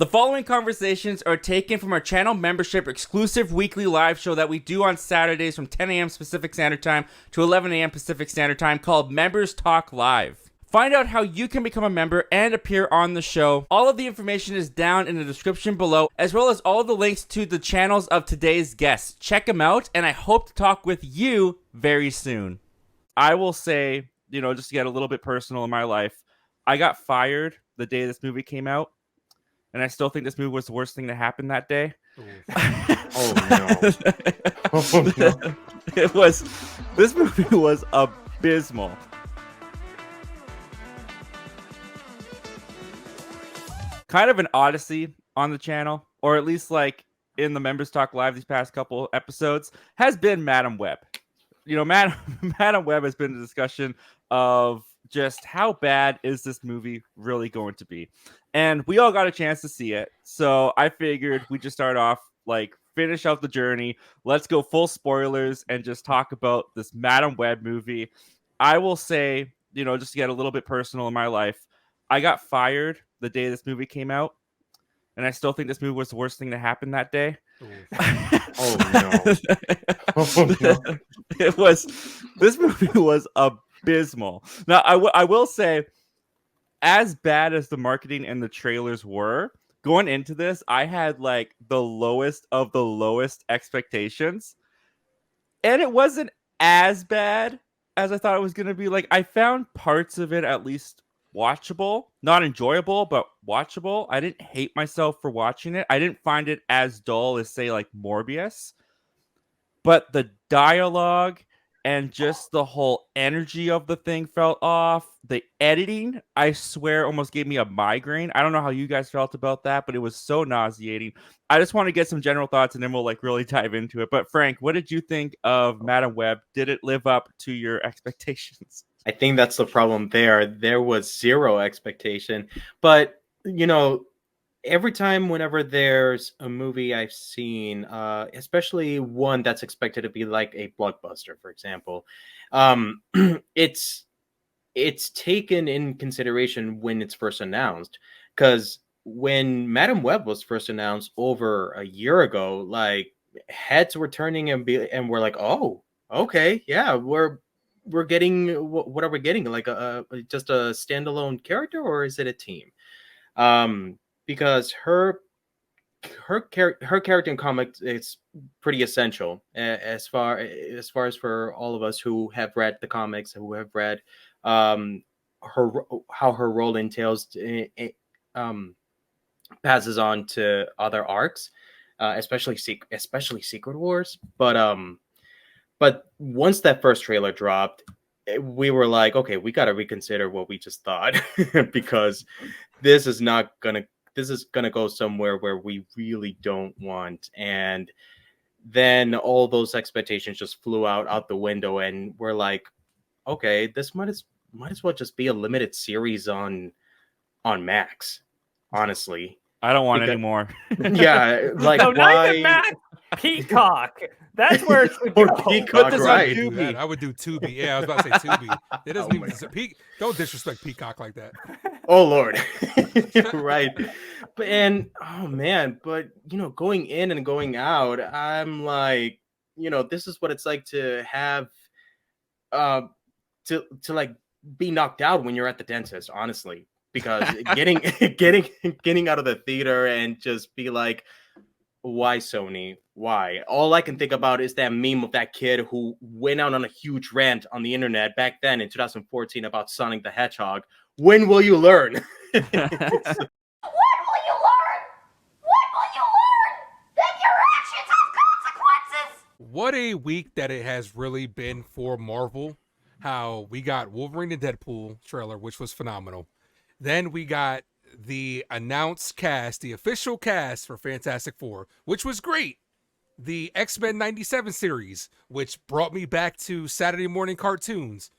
The following conversations are taken from our channel membership exclusive weekly live show that we do on Saturdays from 10 a.m. Pacific Standard Time to 11 a.m. Pacific Standard Time called Members Talk Live. Find out how you can become a member and appear on the show. All of the information is down in the description below, as well as all of the links to the channels of today's guests. Check them out, and I hope to talk with you very soon. I will say, just to get a little bit personal in my life, I got fired the day this movie came out. And I still think this movie was the worst thing to happen that day. Oh no! Oh no! This movie was abysmal. Kind of an odyssey on the channel, or at least like in the Members Talk Live these past couple episodes, has been Madam Web. Madam Web has been a discussion of just how bad is this movie really going to be. And we all got a chance to see it. So I figured we just start off, finish out the journey. Let's go full spoilers and just talk about this Madam Web movie. I will say, just to get a little bit personal in my life, I got fired the day this movie came out. And I still think this movie was the worst thing to happen that day. Oh no! Oh no! This movie was abysmal. Now, I will say, as bad as the marketing and the trailers were, going into this, I had the lowest of the lowest expectations. And it wasn't as bad as I thought it was going to be. I found parts of it at least watchable, not enjoyable, but watchable. I didn't hate myself for watching it. I didn't find it as dull as, say, Morbius. But the dialogue and just the whole energy of the thing felt off. The editing, I swear, almost gave me a migraine. I don't know how you guys felt about that, but it was so nauseating. I just want to get some general thoughts, and then we'll really dive into it. But Frank, what did you think of Madam Web? Did it live up to your expectations? I think that's the problem there. There was zero expectation. But, every time whenever there's a movie I've seen, especially one that's expected to be like a blockbuster, for example, it's taken in consideration when it's first announced. Because when Madam Web was first announced over a year ago, heads were turning and we're like, oh, okay, yeah, we're getting, what are we getting? Just a standalone character, or is it a team? Because her character in comics is pretty essential as far as for all of us who have read the comics, who have read how her role entails passes on to other arcs, especially Secret Wars. But once that first trailer dropped, we were like, okay, we got to reconsider what we just thought because this is gonna go somewhere where we really don't want. And then all those expectations just flew out the window, and we're like, okay, this might as well just be a limited series on Max. Honestly, I don't want any more. Yeah, no, not even Max. Peacock. That's where it should go. Peacock, right? I would do Tubi. Yeah, I was about to say Tubi. It doesn't even don't disrespect Peacock like that. Oh Lord, right? Oh man, but going in and going out, I'm like, this is what it's like to have, to be knocked out when you're at the dentist. Honestly, because getting out of the theater and just be like, why Sony? Why? All I can think about is that meme of that kid who went out on a huge rant on the internet back then in 2014 about Sonic the Hedgehog. When will you learn? When will you learn? When will you learn that your actions have consequences? What a week that it has really been for Marvel. How we got Wolverine and Deadpool trailer, which was phenomenal. Then we got the announced cast, the official cast for Fantastic Four, which was great. The X-Men 97 series, which brought me back to Saturday morning cartoons.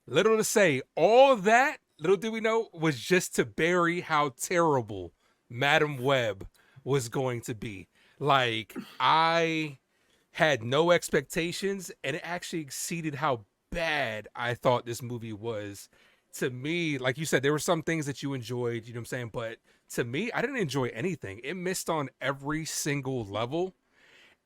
Little to say, all of that, little did we know, was just to bury how terrible Madam Web was going to be. I had no expectations, and it actually exceeded how bad I thought this movie was to me, like you said, there were some things that you enjoyed, you know what I'm saying? But to me, I didn't enjoy anything. It missed on every single level.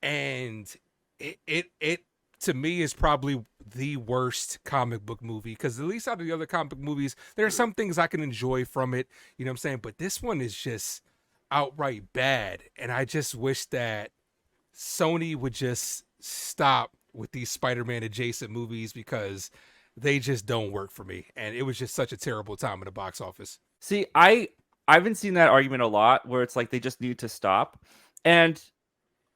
And it to me is probably the worst comic book movie, because at least out of the other comic book movies, there are some things I can enjoy from it, you know what I'm saying? But this one is just outright bad. And I just wish that Sony would just stop with these Spider-Man adjacent movies, because they just don't work for me. And it was just such a terrible time in the box office. See, I've been seeing that argument a lot where it's like they just need to stop. And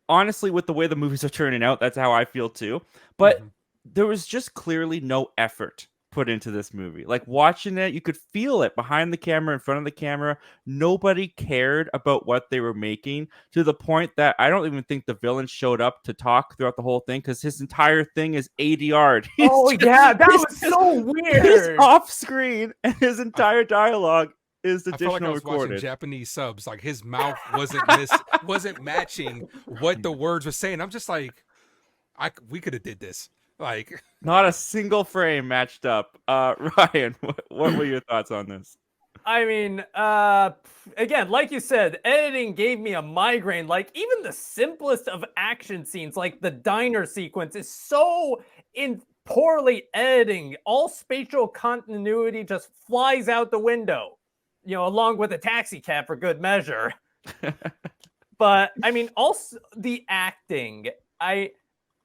honestly, with the way the movies are turning out, that's how I feel too. But there was just clearly no effort put into this movie. Like watching it, you could feel it behind the camera, in front of the camera. Nobody cared about what they were making, to the point that I don't even think the villain showed up to talk throughout the whole thing, because his entire thing is ADR'd. That was so weird. He's off screen, and his entire dialogue is I felt like I additional was watching recorded. Japanese subs. Like his mouth wasn't matching what the words were saying. I'm just like, we could have did this. Like, Not a single frame matched up. Ryan, what were your thoughts on this? I mean, again, like you said, editing gave me a migraine. Like, even the simplest of action scenes, like the diner sequence, is so poorly editing. All spatial continuity just flies out the window, along with a taxi cab for good measure. But, I mean, also the acting,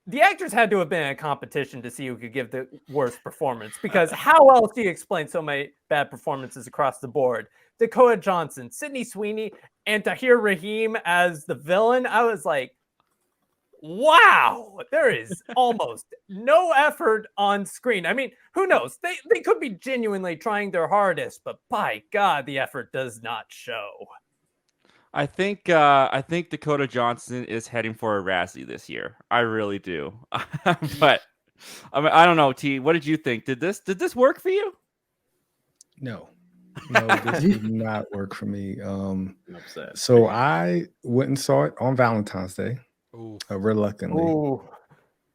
the actors had to have been in a competition to see who could give the worst performance, because how else do you explain so many bad performances across the board? Dakota Johnson, Sydney Sweeney, and Tahir Rahim as the villain. I was like, wow, there is almost no effort on screen. I mean, who knows? They could be genuinely trying their hardest, but by God, the effort does not show. I think Dakota Johnson is heading for a Razzie this year. I really do. But I mean, I don't know. T, what did you think? Did this work for you? No, this did not work for me. I'm upset. So I went and saw it on Valentine's Day, reluctantly. Ooh.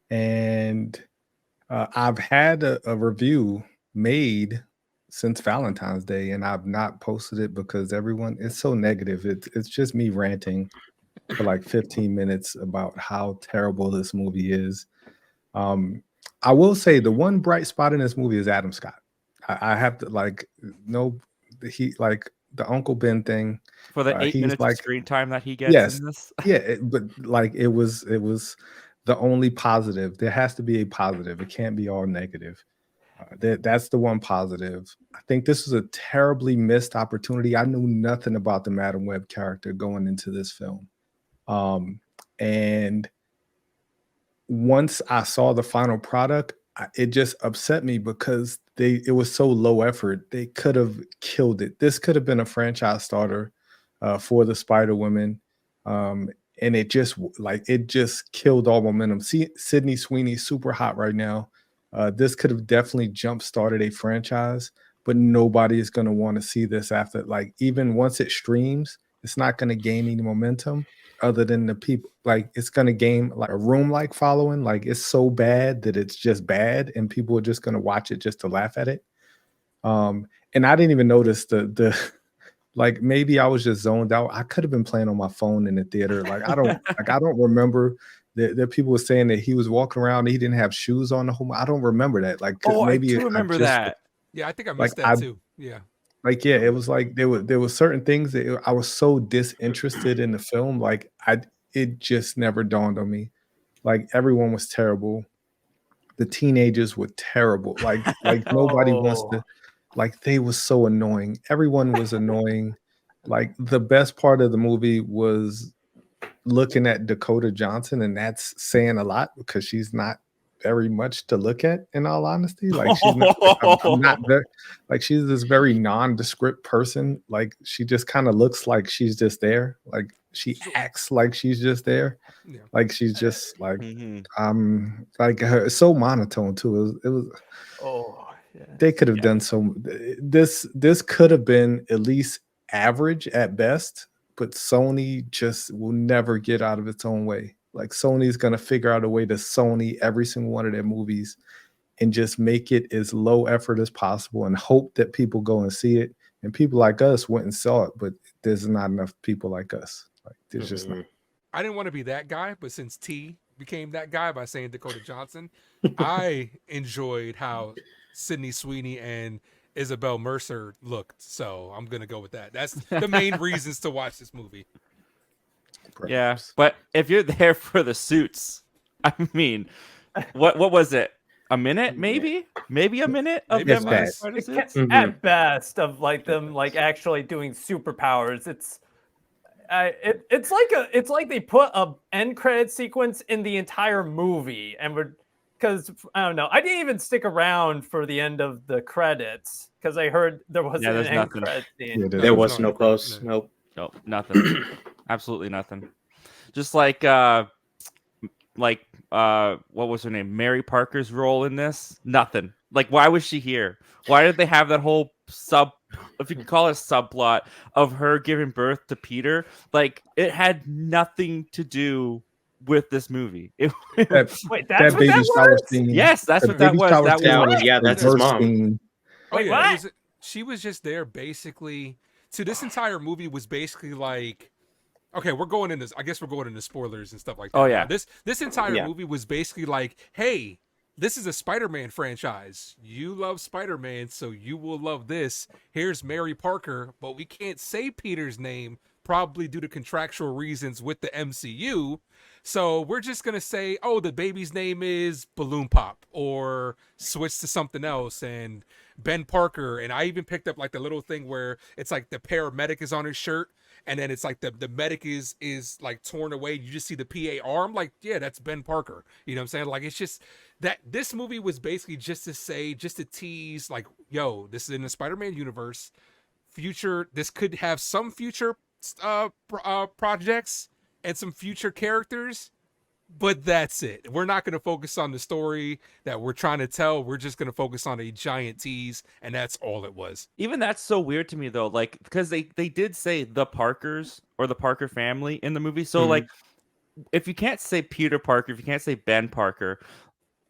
And I've had a review made since Valentine's Day, and I've not posted it because it's so negative. It's just me ranting for like 15 minutes about how terrible this movie is. I will say the one bright spot in this movie is Adam Scott. I have to the Uncle Ben thing For the 8 minutes of screen time that he gets in this? Yeah, but it was the only positive. There has to be a positive. It can't be all negative. That's the one positive. I think this was a terribly missed opportunity. I knew nothing about the Madam Web character going into this film. And once I saw the final product, it just upset me because it was so low effort. They could have killed it. This could have been a franchise starter for the Spider-Women. And it just killed all momentum. See, Sydney Sweeney super hot right now. This could have definitely jump-started a franchise, but nobody is going to want to see this after. Like, even once it streams, it's not going to gain any momentum other than the people. Like, it's going to gain like a room-like following. Like, it's so bad that it's just bad, and people are just going to watch it just to laugh at it. And I didn't even notice the like, maybe I was just zoned out. I could have been playing on my phone in the theater. Like, I don't remember. That people were saying that he was walking around and he didn't have shoes on the whole. I don't remember that. Like, maybe I do remember that. Yeah, I think I missed that too. Yeah. It was like there were certain things that I was so disinterested in the film. Like, it just never dawned on me. Like, everyone was terrible. The teenagers were terrible. Like nobody wants to. Like, they were so annoying. Everyone was annoying. Like, the best part of the movie was looking at Dakota Johnson, and that's saying a lot because she's not very much to look at, in all honesty. Like, she's she's this very nondescript person. Like, she just kind of looks like she's just there. Like, she acts like she's just there. Yeah. Like, she's just like like her. It's so monotone too. It was they could have done so. This could have been at least average at best. But Sony just will never get out of its own way. Like, Sony's going to figure out a way to Sony every single one of their movies. and just make it as low effort as possible and hope that people go and see it. And people like us went and saw it, but there's not enough people like us. Like there's just not. I didn't want to be that guy, but since T became that guy by saying Dakota Johnson, I enjoyed how Sydney Sweeney and Isabel Mercer looked. So I'm gonna go with that. That's the main reasons to watch this movie. Yeah, Perhaps. but if you're there for the suits, I mean, what was it? A minute, maybe a minute of Maybe them it's in bad. spider It suits? ca- At best, of like them like actually doing superpowers, it's like they put a end credit sequence in the entire movie, and because I don't know, I didn't even stick around for the end of the credits because I heard there wasn't Yeah, an there's end nothing. credit scene. Yeah, There was no no close. no. Nope. No, nothing. Absolutely nothing. Just like what was her name? Mary Parker's role in this? Nothing. Like, why was she here? Why did they have that whole if you could call it a subplot of her giving birth to Peter? Like, it had nothing to do with this movie. Wait, That that's what baby that shower was? scene. Yes, that's the what that baby was. shower That scene was Yeah, the that's his worst mom. scene. Oh Wait, yeah, what? she was just there basically. So this entire movie was basically like, okay, we're going into, I guess we're going into spoilers and stuff like that. Oh, yeah. This entire Yeah. movie was basically like, hey, this is a Spider-Man franchise. You love Spider-Man, so you will love this. Here's Mary Parker, but we can't say Peter's name, probably due to contractual reasons with the MCU. So we're just going to say, oh, the baby's name is Balloon Pop, or switch to something else. And Ben Parker, and I even picked up like the little thing where it's like the paramedic is on his shirt, and then it's like the medic is like torn away. You just see the PA arm. Like, yeah, that's Ben Parker. You know what I'm saying? Like, it's just that this movie was basically just to tease, like, yo, this is in the Spider-Man universe. Future, this could have some future projects and some future characters, but that's it. We're not going to focus on the story that we're trying to tell. We're just going to focus on a giant tease, and that's all it was. Even that's so weird to me though, like because they did say the Parkers or the Parker family in the movie. So like, if you can't say Peter Parker, if you can't say Ben Parker,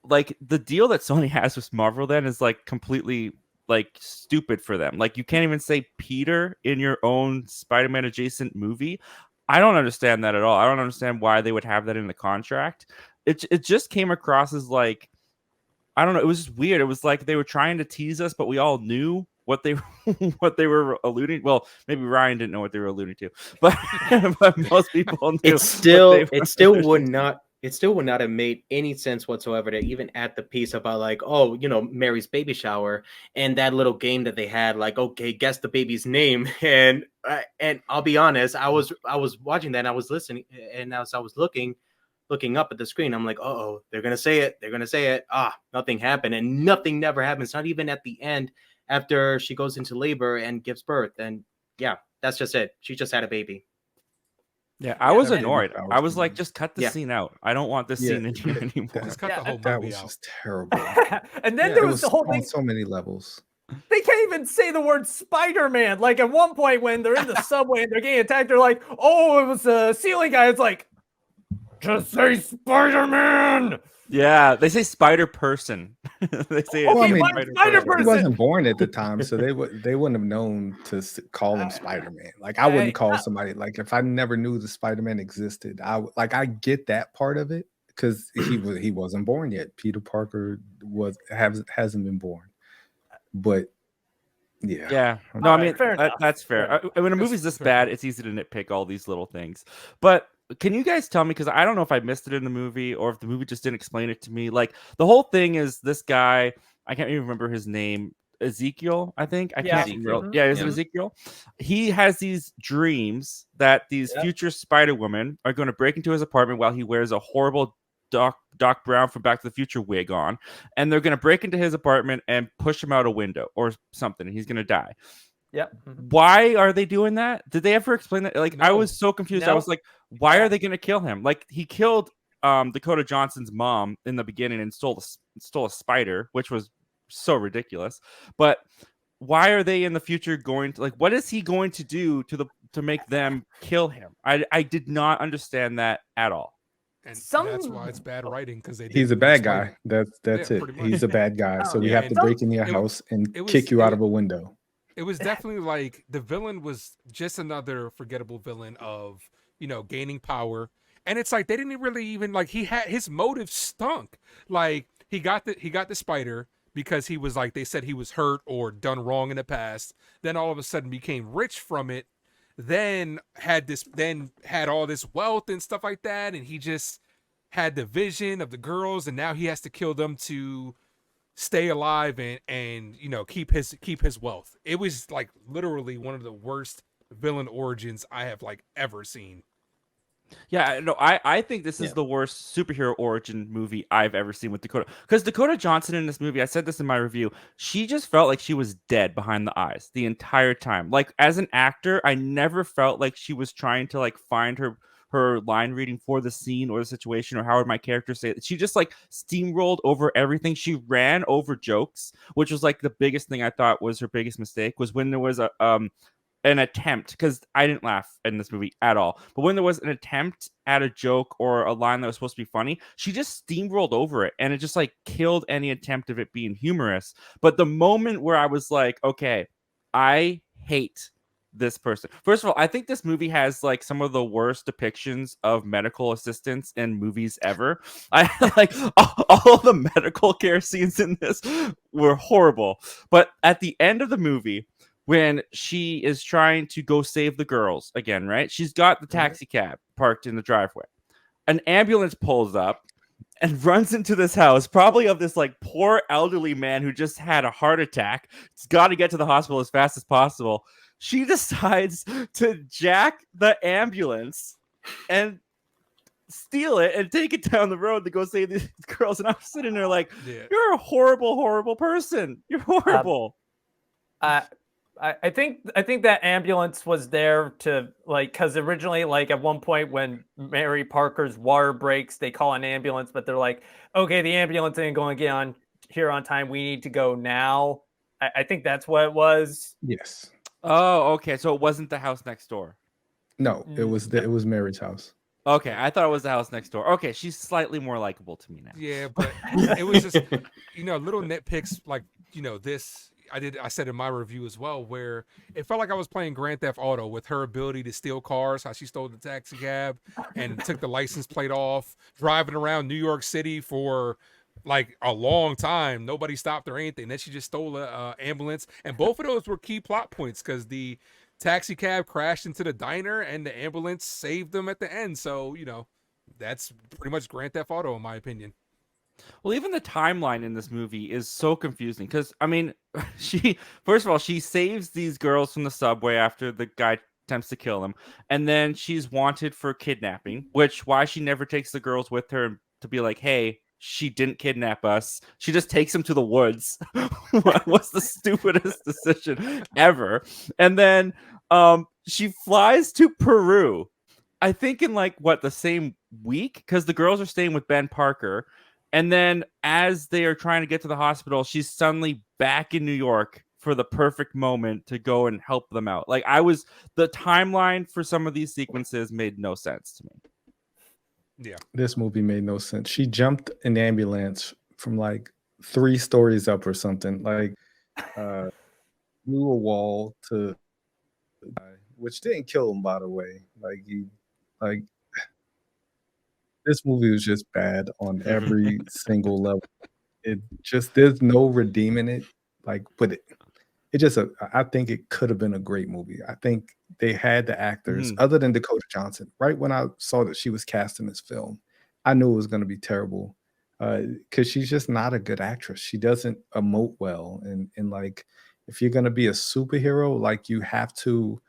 like the deal that Sony has with Marvel then is like completely like stupid for them. Like you can't even say Peter in your own Spider-Man adjacent movie. I don't understand that at all. I don't understand why they would have that in the contract. It just came across as like, I don't know. It was just weird. It was like they were trying to tease us, but we all knew what they what they were alluding. Well, maybe Ryan didn't know what they were alluding to, but but most people knew. It still would not have made any sense whatsoever to even add the piece about like, oh, you know, Mary's baby shower and that little game that they had, like, okay, guess the baby's name. And I'll be honest, I was watching that and I was listening, and as I was looking up at the screen, I'm like, oh, they're gonna say it. Nothing happened, and nothing never happens, not even at the end after she goes into labor and gives birth. And yeah, that's just it. She just had a baby. Yeah, I was that annoyed. baby shower I was scene like, was- just cut the Yeah. scene out. I don't want this scene in here anymore. Just cut Yeah, the whole That movie was out. just terrible. And then Yeah, there It was was the whole on thing. so many levels. They can't even say the word Spider-Man. Like at one point when they're in the subway and they're getting attacked, they're like, "Oh, it was a ceiling guy." It's like, just say Spider-Man. Yeah, they say Spider Person. They say Okay, I mean, fine, Spider-Person. He wasn't born at the time, so they wouldn't have known to call him Spider-Man. Like I wouldn't call somebody, like if I never knew the Spider-Man existed. I get that part of it because he wasn't born yet. Peter Parker hasn't been born, but yeah. Yeah, no, I All right, mean fair enough. that's fair. When a movie's this fair. bad, it's easy to nitpick all these little things. But can you guys tell me? Because I don't know if I missed it in the movie or if the movie just didn't explain it to me. Like the whole thing is this guy. I can't even remember his name. Ezekiel, I think. I Yeah. can't. Yeah, is it Yeah. Ezekiel? He has these dreams that these future Spider Women are going to break into his apartment while he wears a horrible Doc Brown from Back to the Future wig on, and they're going to break into his apartment and push him out a window or something, and he's going to die. Yep. Why are they doing that? Did they ever explain that? Like, I No. was so confused. I No. was like, why are they going to kill him? Like, he killed Dakota Johnson's mom in the beginning and stole a spider, which was so ridiculous. But why are they in the future going to, like, what is he going to do to make them kill him? I did not understand that at all. And Some that's why it's bad writing because they He's a didn't bad explain guy. it. That's Yeah, it. pretty much. He's a bad guy. So we Oh, Yeah, have to and break into your it wa- house and it was kick you out it, of a window. it was definitely like the villain was just another forgettable villain of, you know, gaining power. And it's like they didn't really even like he had his motive stunk. Like he got the spider because he was like they said he was hurt or done wrong in the past. Then all of a sudden became rich from it. Then had all this wealth and stuff like that, and he just had the vision of the girls, and now he has to kill them to stay alive and you know keep his wealth. It was like literally one of the worst villain origins I have like ever seen. Yeah, no, I think this is Yeah. the worst superhero origin movie I've ever seen with Dakota. Because Dakota Johnson in this movie, I said this in my review, she just felt like she was dead behind the eyes the entire time. Like as an actor, I never felt like she was trying to like find her line reading for the scene or the situation or how would my character say it. She just like steamrolled over everything. She ran over jokes, which was like the biggest thing I thought was her biggest mistake was when there was a an attempt, because I didn't laugh in this movie at all. But when there was an attempt at a joke or a line that was supposed to be funny, she just steamrolled over it and it just like killed any attempt of it being humorous. But the moment where I was like, okay, I hate this person. First of all, I think this movie has like some of the worst depictions of medical assistants in movies ever. I like all the medical care scenes in this were horrible. But at the end of the movie, when she is trying to go save the girls again, right? She's got the taxi cab parked in the driveway. An ambulance pulls up and runs into this house, probably of this like poor elderly man who just had a heart attack. He's got to get to the hospital as fast as possible. She decides to jack the ambulance and steal it and take it down the road to go save these girls. And I'm sitting there like, Yeah. you're a horrible, horrible person. You're horrible. I think that ambulance was there to like because originally like at one point when Mary Parker's water breaks, they call an ambulance, but they're like, okay, the ambulance ain't going to get on here on time. We need to go now. I think that's what it was. Yes. Oh, okay. So it wasn't the house next door. No, it was Mary's house. Okay, I thought it was the house next door. Okay, she's slightly more likable to me now. Yeah, but it was just, you know, little nitpicks like, you know, this I said in my review as well, where it felt like I was playing Grand Theft Auto with her ability to steal cars, how she stole the taxi cab and took the license plate off, driving around New York City for like a long time. Nobody stopped her or anything. Then she just stole a ambulance. And both of those were key plot points because the taxi cab crashed into the diner and the ambulance saved them at the end. So, you know, that's pretty much Grand Theft Auto in my opinion. Well, even the timeline in this movie is so confusing because, I mean, first of all, she saves these girls from the subway after the guy attempts to kill them. And then she's wanted for kidnapping, which why she never takes the girls with her to be like, hey, she didn't kidnap us. She just takes them to the woods. What's the stupidest decision ever? And then she flies to Peru, I think in like, what, the same week? Because the girls are staying with Ben Parker. And then as they are trying to get to the hospital, she's suddenly back in New York for the perfect moment to go and help them out. Like the timeline for some of these sequences made no sense to me. Yeah. This movie made no sense. She jumped an ambulance from like 3 stories up or something. Like through a wall to which didn't kill him, by the way. Like this movie was just bad on every single level. It just there's no redeeming it. Like, but it just I think it could have been a great movie. I think they had the actors other than Dakota Johnson. Right when I saw that she was cast in this film, I knew it was going to be terrible because she's just not a good actress. She doesn't emote well, and like if you're going to be a superhero, like you have to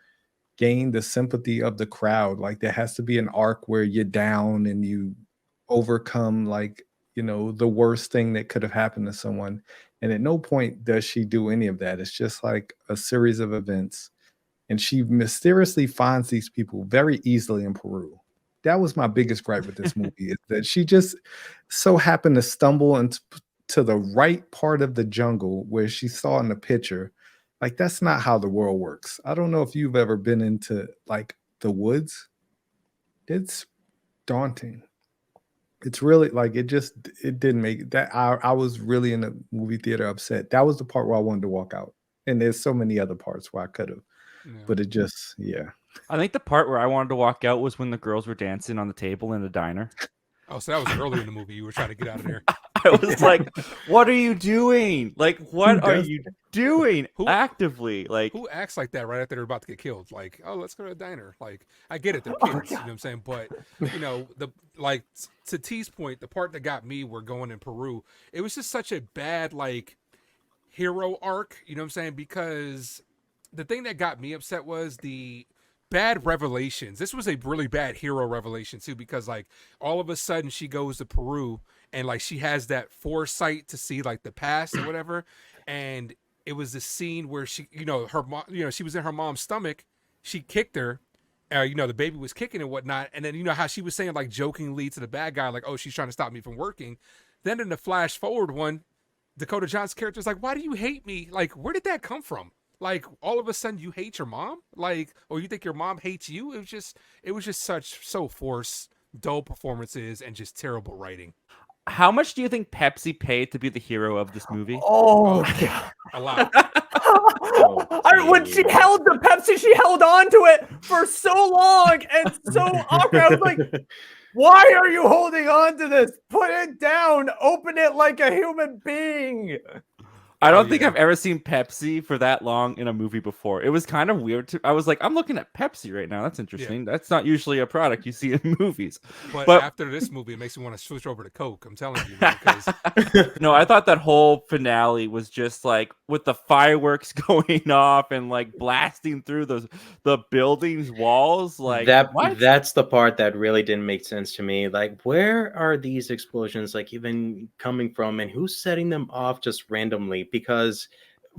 gain the sympathy of the crowd. Like there has to be an arc where you're down and you overcome like, you know, the worst thing that could have happened to someone. And at no point does she do any of that. It's just like a series of events. And she mysteriously finds these people very easily in Peru. That was my biggest gripe with this movie is that she just so happened to stumble into the right part of the jungle where she saw in the picture. Like that's not how the world works. I don't know if you've ever been into like the woods. It's daunting. It's really like it didn't make that. I was really in the movie theater upset. That was the part where I wanted to walk out. And there's so many other parts where I could have, Yeah. but it just I think the part where I wanted to walk out was when the girls were dancing on the table in the diner. Oh, so that was early in the movie. You were trying to get out of there. I was like, "What are you doing? Like, what are does you doing Who- actively? Like, Who acts like that right after they're about to get killed? Like, oh, let's go to a diner. Like, I get it, they're Oh, kids, you know God. what I'm saying? But to T's point, the part that got me were going in Peru. It was just such a bad hero arc, you know what I'm saying? Because the thing that got me upset was the bad revelations. This was a really bad hero revelation too, because all of a sudden she goes to Peru and she has that foresight to see the past or whatever, and it was the scene where she, her mom, she was in her mom's stomach, she kicked her, the baby was kicking and whatnot, and then how she was saying jokingly to the bad guy oh, she's trying to stop me from working. Then in the flash forward one, Dakota John's character is why do you hate me? Where did that come from? All of a sudden you hate your mom? Or you think your mom hates you? It was just so forced, dull performances and just terrible writing. how much do you think Pepsi paid to be the hero of this movie?" Oh, God. A lot. When she held the Pepsi, she held on to it for so long and so awkward. I was like, why are you holding on to this? Put it down. Open it like a human being. I don't think yeah. I've ever seen Pepsi for that long in a movie before. It was kind of weird. I was like, I'm looking at Pepsi right now. That's interesting. That's not usually a product you see in movies. But But- after this movie, it makes me want to switch over to Coke. I'm telling you, man, because No, I thought that whole finale was just with the fireworks going off and blasting through the building's walls. What? That's the part that really didn't make sense to me. Where are these explosions even coming from, and who's setting them off just randomly? Because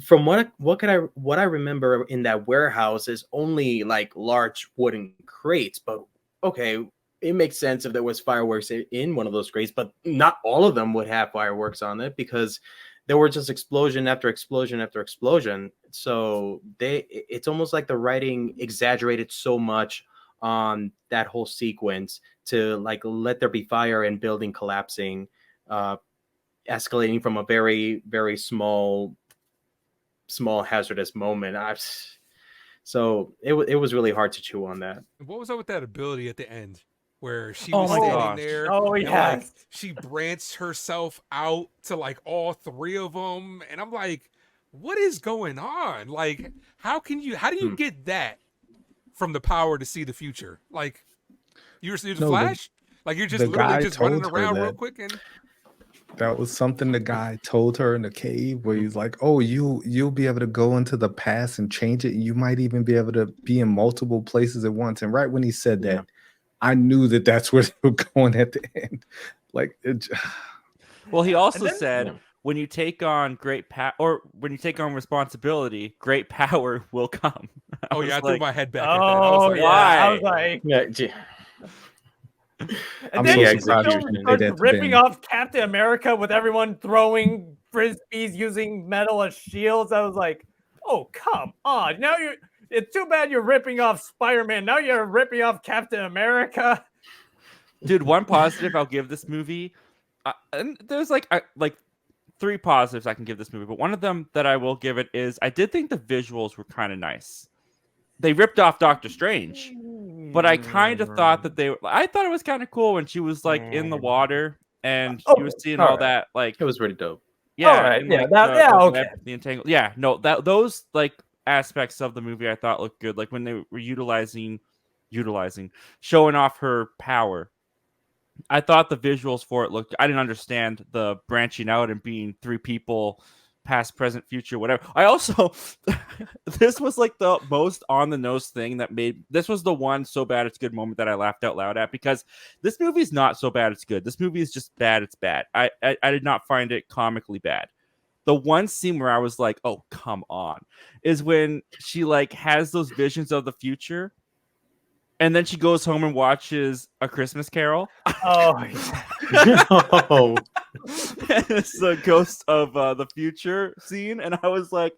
from what I remember in that warehouse is only large wooden crates, but okay, it makes sense if there was fireworks in one of those crates, but not all of them would have fireworks on it because there were just explosion after explosion after explosion. So it's almost like the writing exaggerated so much on that whole sequence to let there be fire and building collapsing, escalating from a very, very small hazardous moment. So it was really hard to chew on that. what was up with that ability at the end where she Oh was my standing gosh. there Oh, and yes. she branched herself out to all three of them, and I'm like, what is going on? How do you get that from the power to see the future? You're the No, Flash? You're just the guy literally just running told her around real that. quick and that was something the guy told her in the cave where he's like, "Oh, you'll be able to go into the past and change it. You might even be able to be in multiple places at once." And right when he said that, Yeah. I knew that that's where they were going at the end. Well, he also And then- said, Yeah. when you take on when you take on responsibility, great power will come. oh yeah, I threw my head back at that. I Oh, was yeah. like, I was why? like, Yeah, and I'm then so she surprised you starts didn't say that to ripping Ben. off Captain America with everyone throwing frisbees using metal as shields. I was like, oh, come on. Now it's too bad you're ripping off Spider-Man. Now you're ripping off Captain America. Dude, one positive I'll give this movie, and there's three positives I can give this movie, but one of them that I will give it is I did think the visuals were kind of nice. They ripped off Doctor Strange, but I kind of thought that I thought it was kind of cool when she was in the water and you were seeing all alright. that it was really dope. yeah, Alright, and, yeah, the okay. web, the entangle. Yeah, no, those aspects of the movie I thought looked good, when they were utilizing showing off her power. I thought the visuals for it looked. I didn't understand the branching out and being three people, past, present, future, whatever. I also, this was the most on the nose thing that made this was the one so bad it's good moment that I laughed out loud at, because this movie is not so bad it's good. This movie is just bad. It's bad. I did not find it comically bad. The one scene where I was like, oh, come on, is when she has those visions of the future. And then she goes home and watches A Christmas Carol. Oh, Oh, It's the ghost of the future scene. And I was like,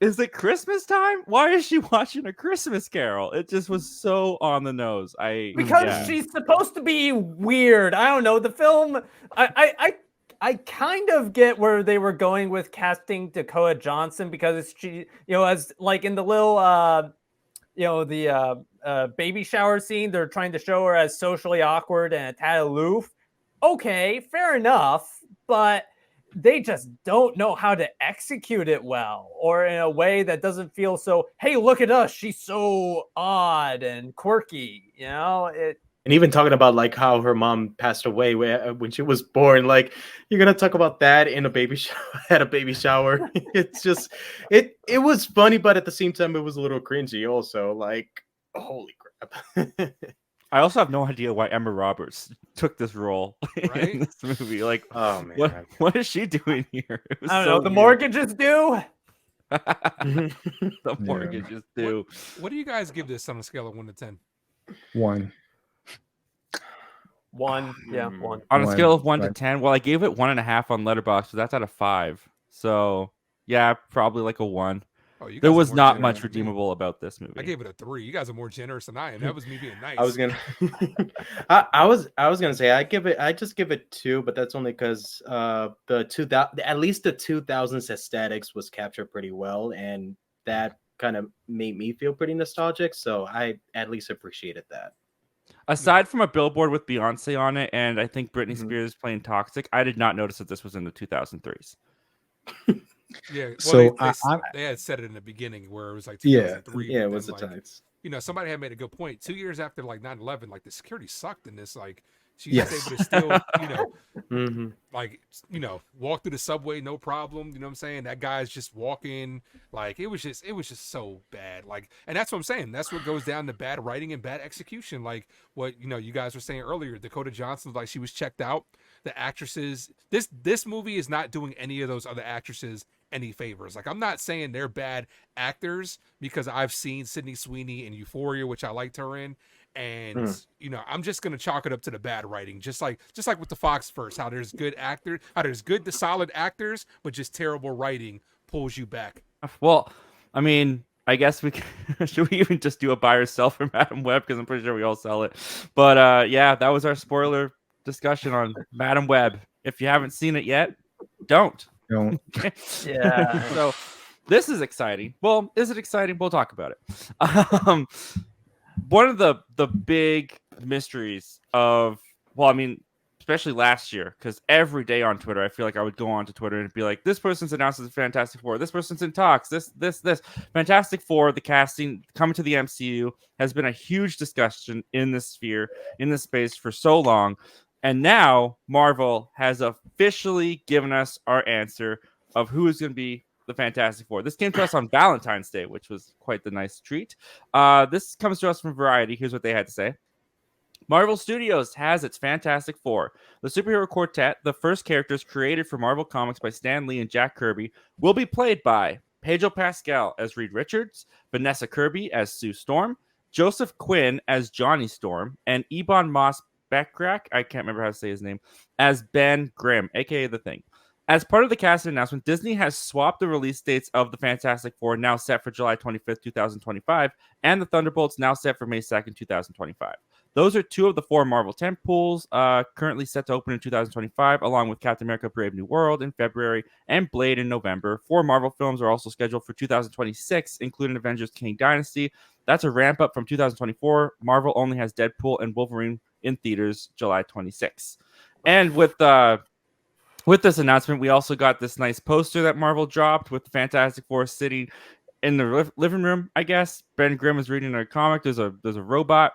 is it Christmas time? Why is she watching A Christmas Carol? It just was so on the nose. Because she's supposed to be weird. I don't know. The film, I kind of get where they were going with casting Dakota Johnson because she, as like in the little, the baby shower scene, they're trying to show her as socially awkward and a tad aloof. Okay, fair enough, but they just don't know how to execute it well, or in a way that doesn't feel so, hey, look at us, she's so odd and quirky, it. And even talking about like how her mom passed away when she was born, like you're gonna talk about that in a baby shower at a baby shower. It's just it was funny, but at the same time it was a little cringy also. Like, holy crap. I also have no idea why Emma Roberts took this role Right? in this movie. Like, Oh man. what is she doing here? It was I don't so know. The weird. mortgage is due. The mortgage is due. What do you guys give this on a scale of 1 to 10? 1. 1, yeah, 1. On a One, scale of 1 to right. 10, well, I gave it 1.5 on Letterboxd, so that's out of 5. So yeah, probably like a 1. Oh, you There guys are was more not generous much than me. redeemable about this movie. I gave it a 3. You guys are more generous than I am. That was me being nice. I was gonna I was gonna say I just give it 2, but that's only because at least the 2000s aesthetics was captured pretty well, and that kind of made me feel pretty nostalgic, so I at least appreciated that. Aside from a billboard with Beyonce on it, and I think Britney Mhm. Spears playing Toxic, I did not notice that this was in the 2003s. Yeah. Well, So they had said it in the beginning where it was like Yeah. 2003. Yeah, but it was then, the like, times. Somebody had made a good point. 2 years after like 9/11, like the security sucked in this. Like she's Yes. just able to still, Mm-hmm. like walk through the subway no problem. You know what I'm saying? That guy's just walking. Like it was just so bad. Like, and that's what I'm saying. That's what goes down to bad writing and bad execution. Like what you guys were saying earlier. Dakota Johnson, like she was checked out. The actresses. This movie is not doing any of those other actresses any favors. Like I'm not saying they're bad actors because I've seen Sydney Sweeney in Euphoria, which I liked her in. And I'm just gonna chalk it up to the bad writing, just like with the Fox first, how there's good actors, how there's good to solid actors, but just terrible writing pulls you back. Well, I mean, I guess we can, should we even just do a buy or sell for Madam Web, because I'm pretty sure we all sell it. But yeah, that was our spoiler discussion on Madam Web. If you haven't seen it yet, don't. Yeah. So this is exciting. Well, is it exciting? We'll talk about it. One of the big mysteries of, well, I mean, especially last year, because every day on Twitter, I feel like I would go on to Twitter and be like, this person's announced as a Fantastic Four, this person's in talks, this. Fantastic Four, the casting coming to the MCU has been a huge discussion in this sphere, in this space for so long. And now Marvel has officially given us our answer of who is going to be the Fantastic Four. This came to us on Valentine's Day, which was quite the nice treat. This comes to us from Variety. Here's what they had to say. Marvel Studios has its Fantastic Four. The superhero quartet, the first characters created for Marvel Comics by Stan Lee and Jack Kirby, will be played by Pedro Pascal as Reed Richards, Vanessa Kirby as Sue Storm, Joseph Quinn as Johnny Storm, and Ebon Moss Backrack, I can't remember how to say his name, as Ben Grimm, aka The Thing. As part of the casting announcement, Disney has swapped the release dates of the Fantastic Four, now set for July 25th, 2025, and the Thunderbolts, now set for May 2nd, 2025. Those are 2 of the 4 Marvel tentpoles currently set to open in 2025, along with Captain America Brave New World in February and Blade in November. 4 Marvel films are also scheduled for 2026, including Avengers King Dynasty. That's a ramp up from 2024. Marvel only has Deadpool and Wolverine in theaters July 26th. And with this announcement, we also got this nice poster that Marvel dropped with the Fantastic Four sitting in the living room, I guess. Ben Grimm is reading a comic. There's a robot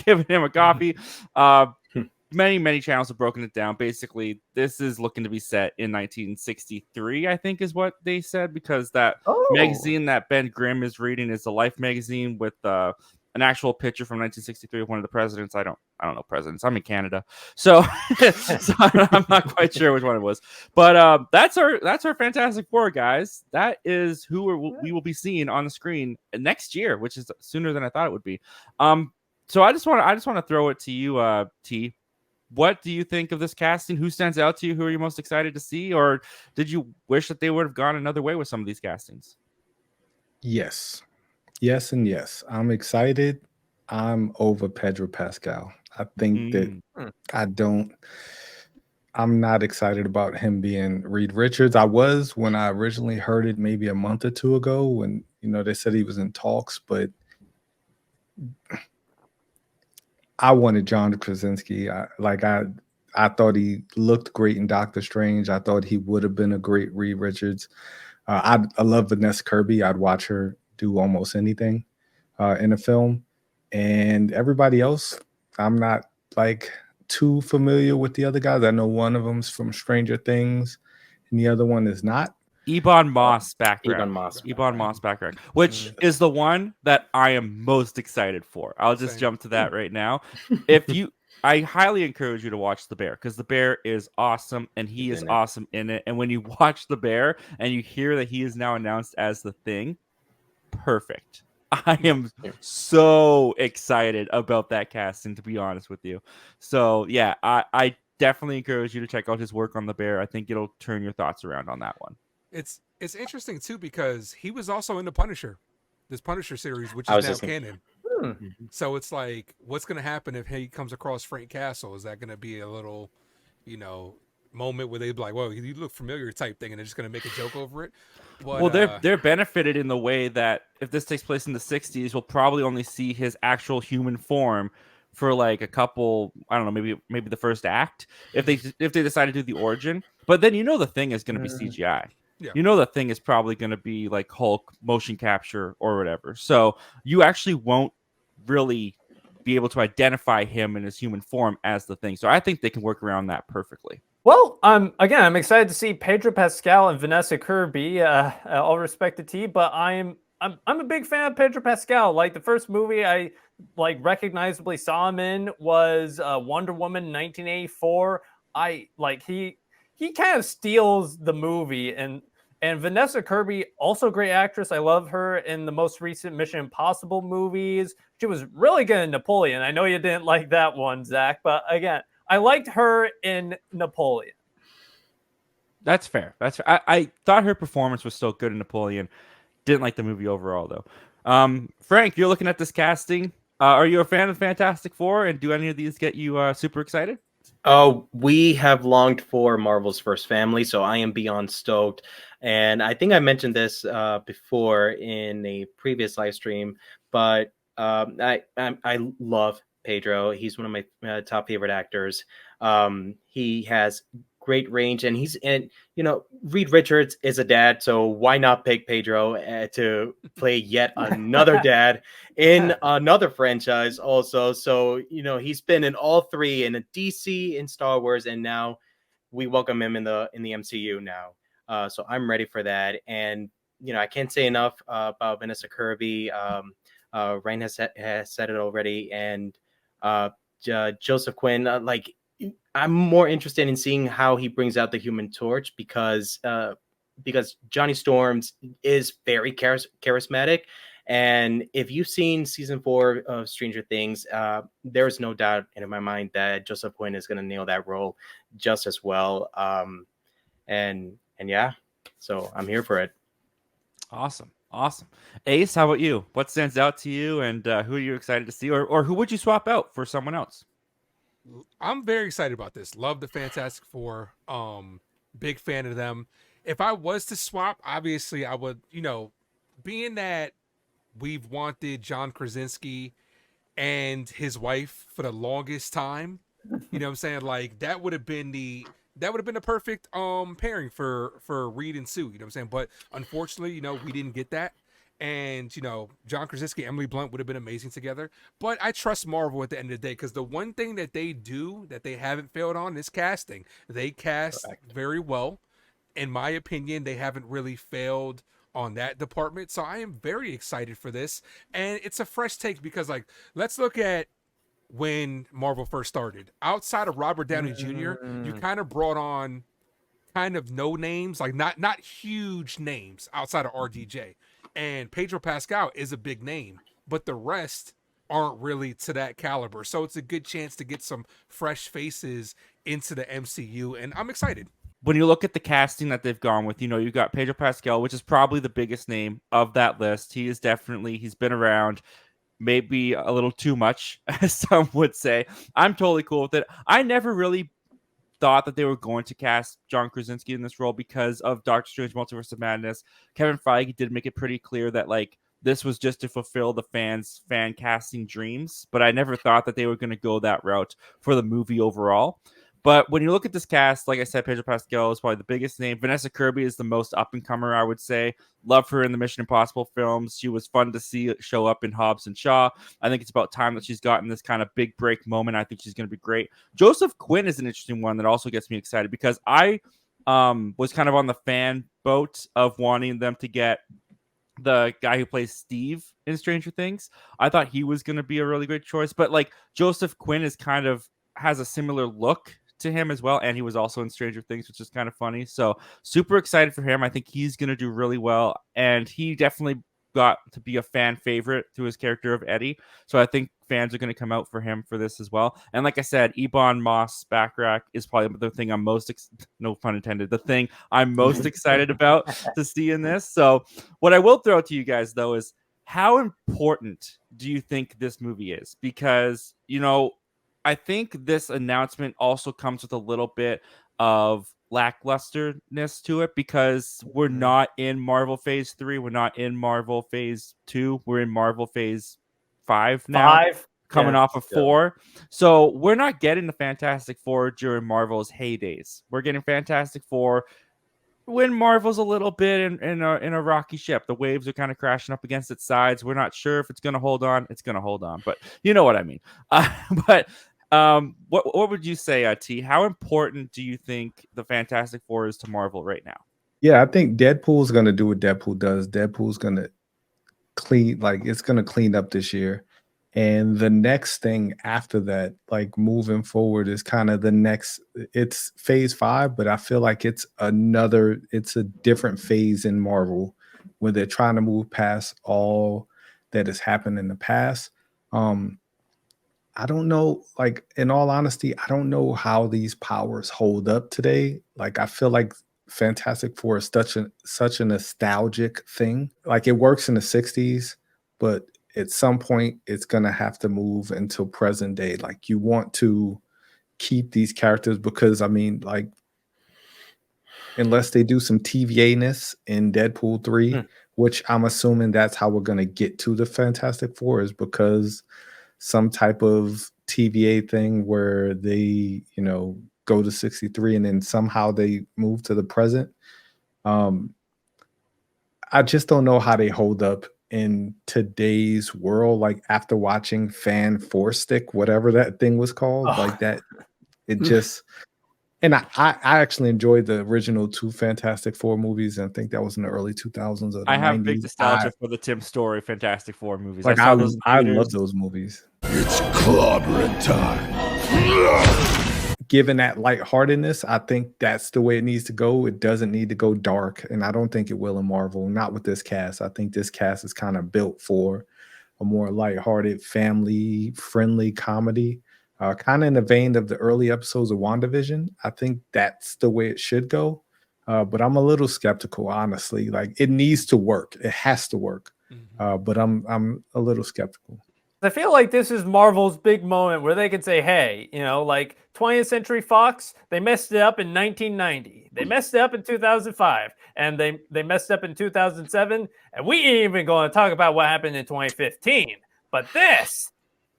giving him a coffee. Many channels have broken it down. Basically, this is looking to be set in 1963, I think is what they said, because that magazine that Ben Grimm is reading is the Life magazine with an actual picture from 1963 of one of the presidents. I don't know presidents. I'm in Canada, so I'm not quite sure which one it was. But that's our Fantastic Four, guys. That is who we will be seeing on the screen next year, which is sooner than I thought it would be. So I just want to throw it to you, T. What do you think of this casting? Who stands out to you? Who are you most excited to see? Or did you wish that they would have gone another way with some of these castings? Yes. Yes and yes. I'm excited. I'm over Pedro Pascal. I think that Mm. I don't I'm not excited about him being Reed Richards. I was when I originally heard it maybe a month or two ago when they said he was in talks, but I wanted John Krasinski. I thought he looked great in Doctor Strange. I thought he would have been a great Reed Richards. I love Vanessa Kirby. I'd watch her do almost anything in a film. And everybody else, I'm not like too familiar with the other guys. I know one of them's from Stranger Things, and the other one is not. Ebon Moss background. Ebon Moss. Ebon Moss background, which is the one that I am most excited for. I'll just Same. jump to that right now. I highly encourage you to watch The Bear because The Bear is awesome and he He's is in it. awesome in it. And when you watch The Bear and you hear that he is now announced as the Thing, perfect. I am so excited about that casting, to be honest with you. So yeah, I definitely encourage you to check out his work on The Bear. I think it'll turn your thoughts around on that one. It's interesting too because he was also in the Punisher, this Punisher series, which I is was now just thinking- canon. Mhm. So it's like, what's going to happen if he comes across Frank Castle? Is that going to be a little, moment where they'd be like, "Whoa, you look familiar," type thing, and they're just going to make a joke over it? But, Well, they're benefited in the way that if this takes place in the 60s, we'll probably only see his actual human form for like a couple, I don't know, maybe the first act if they decide to do the origin. But then the Thing is going to be CGI. Yeah. The Thing is probably going to be like Hulk motion capture or whatever. So you actually won't really be able to identify him in his human form as the Thing. So I think they can work around that perfectly. Well, I'm excited to see Pedro Pascal and Vanessa Kirby. All respect to you, but I'm a big fan of Pedro Pascal. Like the first movie I recognizably saw him in was Wonder Woman 1984. He kind of steals the movie, and Vanessa Kirby, also great actress. I love her in the most recent Mission Impossible movies. She was really good in Napoleon. I know you didn't like that one, Zach, but again, I liked her in Napoleon. That's fair. I thought her performance was still good in Napoleon. Didn't like the movie overall, though. Frank, you're looking at this casting. Are you a fan of Fantastic Four? And do any of these get you super excited? Oh, we have longed for Marvel's first family, so I am beyond stoked. And I think I mentioned this before in a previous live stream, but I love Pedro. He's one of my top favorite actors. He has great range, and Reed Richards is a dad, so why not pick Pedro to play yet another dad in another franchise also. So he's been in all three, in a DC, in Star Wars, and now we welcome him in the MCU now. So I'm ready for that. And I can't say enough about Vanessa Kirby. Ryan has said it already, and Joseph Quinn. I'm more interested in seeing how he brings out the Human Torch because Johnny Storms is very charismatic. And if you've seen season 4 of Stranger Things, there's no doubt in my mind that Joseph Quinn is going to nail that role just as well. And yeah, so I'm here for it. Awesome. Ace, how about you? What stands out to you, and who are you excited to see, or who would you swap out for someone else? I'm very excited about this. Love the Fantastic Four. Big fan of them. If I was to swap, obviously I would, being that we've wanted John Krasinski and his wife for the longest time, you know what I'm saying? Like that would have been the perfect pairing for Reed and Sue, you know what I'm saying? But unfortunately, we didn't get that. And John Krasinski, Emily Blunt would have been amazing together. But I trust Marvel at the end of the day because the one thing that they do that they haven't failed on is casting. They cast very well. In my opinion, they haven't really failed on that department. So I am very excited for this. And it's a fresh take because, let's look at when Marvel first started. Outside of Robert Downey Jr., you kind of brought on kind of no names, not huge names outside of RDJ. And Pedro Pascal is a big name, but the rest aren't really to that caliber. So it's a good chance to get some fresh faces into the MCU, and I'm excited. when you look at the casting that they've gone with, you've got Pedro Pascal, which is probably the biggest name of that list. He's been around, maybe a little too much, as some would say. I'm totally cool with it. I never really thought that they were going to cast John Krasinski in this role because of Doctor Strange Multiverse of Madness. Kevin Feige did make it pretty clear that this was just to fulfill the fan casting dreams, but I never thought that they were going to go that route for the movie overall. But when you look at this cast, like I said, Pedro Pascal is probably the biggest name. Vanessa Kirby is the most up-and-comer, I would say. Love her in the Mission Impossible films. She was fun to see show up in Hobbs and Shaw. I think it's about time that she's gotten this kind of big break moment. I think she's going to be great. Joseph Quinn is an interesting one that also gets me excited because I was kind of on the fan boat of wanting them to get the guy who plays Steve in Stranger Things. I thought he was going to be a really great choice, but Joseph Quinn is kind of has a similar look to him as well, and he was also in Stranger Things, which is kind of funny. So super excited for him. I think he's going to do really well, and he definitely got to be a fan favorite through his character of Eddie. So I think fans are going to come out for him for this as well. And like I said, Ebon Moss-Bachrach is probably the thing I'm most no pun intended, the thing I'm most excited about to see in this. So what I will throw to you guys though is, how important do you think this movie is? Because I think this announcement also comes with a little bit of lacklusterness to it because we're not in Marvel Phase 3. We're not in Marvel Phase 2. We're in Marvel Phase 5 now. Coming off of 4. So we're not getting the Fantastic Four during Marvel's heydays. We're getting Fantastic Four when Marvel's a little bit in a rocky ship. The waves are kind of crashing up against its sides. We're not sure if it's going to hold on. It's going to hold on, but you know what I mean. What would you say, T? How important do you think the Fantastic Four is to Marvel right now? Yeah, I think Deadpool's going to do what Deadpool does. Deadpool's going to it's going to clean up this year. And the next thing after that, moving forward, is kind of the next, it's phase 5, but I feel like it's a different phase in Marvel where they're trying to move past all that has happened in the past. I don't know, in all honesty, I don't know how these powers hold up today. I feel like Fantastic Four is such a nostalgic thing. It works in the 60s, but at some point it's going to have to move into present day. You want to keep these characters because, unless they do some TVA-ness in Deadpool 3, which I'm assuming that's how we're going to get to the Fantastic Four, is because some type of TVA thing where they, go to 63 and then somehow they move to the present. I just don't know how they hold up in today's world. After watching Fan Four Stick, whatever that thing was called, that, it just, and I actually enjoyed the original 2 Fantastic Four movies, and I think that was in the early 2000s or the I have 90s. big nostalgia for the Tim Story Fantastic Four movies. I love those movies. It's clobbering time. Given that lightheartedness, I think that's the way it needs to go. It doesn't need to go dark, and I don't think it will in Marvel, not with this cast. I think this cast is kind of built for a more lighthearted, family-friendly comedy, kind of in the vein of the early episodes of WandaVision. I think that's the way it should go, but I'm a little skeptical, honestly. It needs to work. It has to work, but I'm a little skeptical. I feel like this is Marvel's big moment where they can say, hey, 20th Century Fox, they messed it up in 1990. They messed it up in 2005. And they messed up in 2007. And we ain't even going to talk about what happened in 2015. But this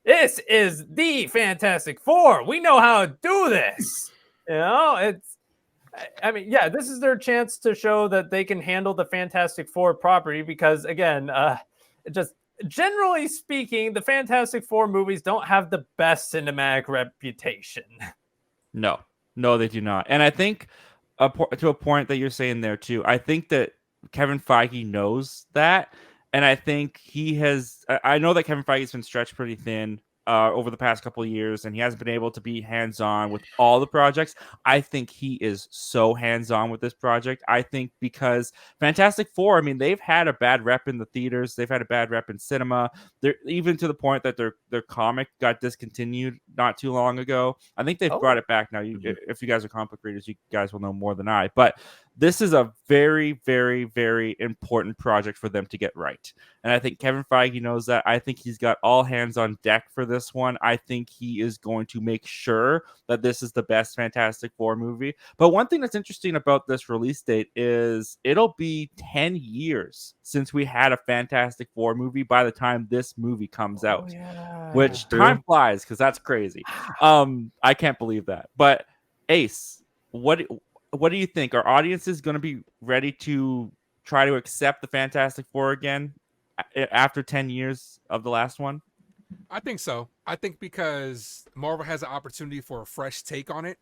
is the Fantastic Four. We know how to do this. This is their chance to show that they can handle the Fantastic Four property because, again, generally speaking, the Fantastic Four movies don't have the best cinematic reputation. No, they do not. And I think to a point that you're saying there too, I think that Kevin Feige knows that. And I think I know that Kevin Feige's been stretched pretty thin over the past couple of years, and he hasn't been able to be hands-on with all the projects. I think he is so hands-on with this project. I think because Fantastic Four, I mean, they've had a bad rep in the theaters. They've had a bad rep in cinema. They're even to the point that their comic got discontinued not too long ago. I think they've brought it back now. If you guys are comic readers, you guys will know more than I. But this is a very, very, very important project for them to get right. And I think Kevin Feige knows that. I think he's got all hands on deck for this one. I think he is going to make sure that this is the best Fantastic Four movie. But one thing that's interesting about this release date is it'll be 10 years since we had a Fantastic Four movie by the time this movie comes out. Which time flies, because that's crazy. I can't believe that. But Ace, what do you think? Are audiences going to be ready to try to accept the Fantastic Four again after 10 years of the last one? I think so. I think because Marvel has an opportunity for a fresh take on it,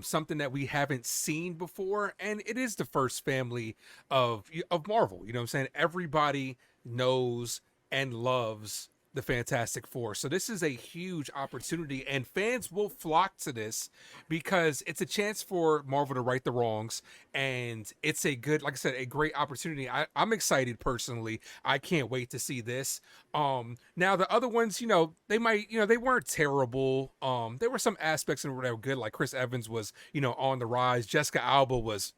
something that we haven't seen before, and it is the first family of Marvel. You know what I'm saying? Everybody knows and loves the Fantastic Four. So this is a huge opportunity, and fans will flock to this because it's a chance for Marvel to right the wrongs, and it's a good, like I said, a great opportunity. I'm excited personally. I can't wait to see this. Now the other ones, they might, they weren't terrible. There were some aspects in it that were good, like Chris Evans was, on the rise. Jessica Alba was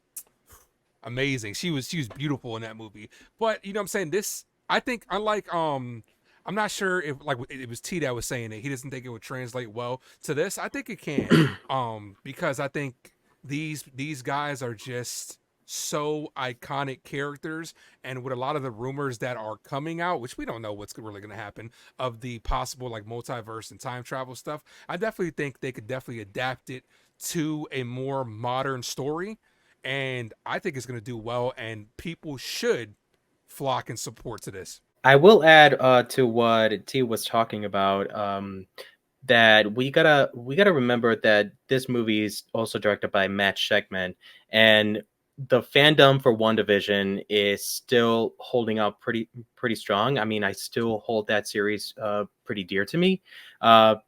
amazing. She was beautiful in that movie. But you know what I'm saying? This, I think, unlike I'm not sure if, like, it was T that was saying it, he doesn't think it would translate well to this. I think it can, because I think these guys are just so iconic characters, and with a lot of the rumors that are coming out, which we don't know what's really going to happen, of the possible like multiverse and time travel stuff, I definitely think they could definitely adapt it to a more modern story, and I think it's going to do well, and people should flock and support to this. I will add to what T was talking about, that we gotta remember that this movie is also directed by Matt Shekman, and the fandom for WandaVision is still holding up pretty strong. I mean, I still hold that series pretty dear to me.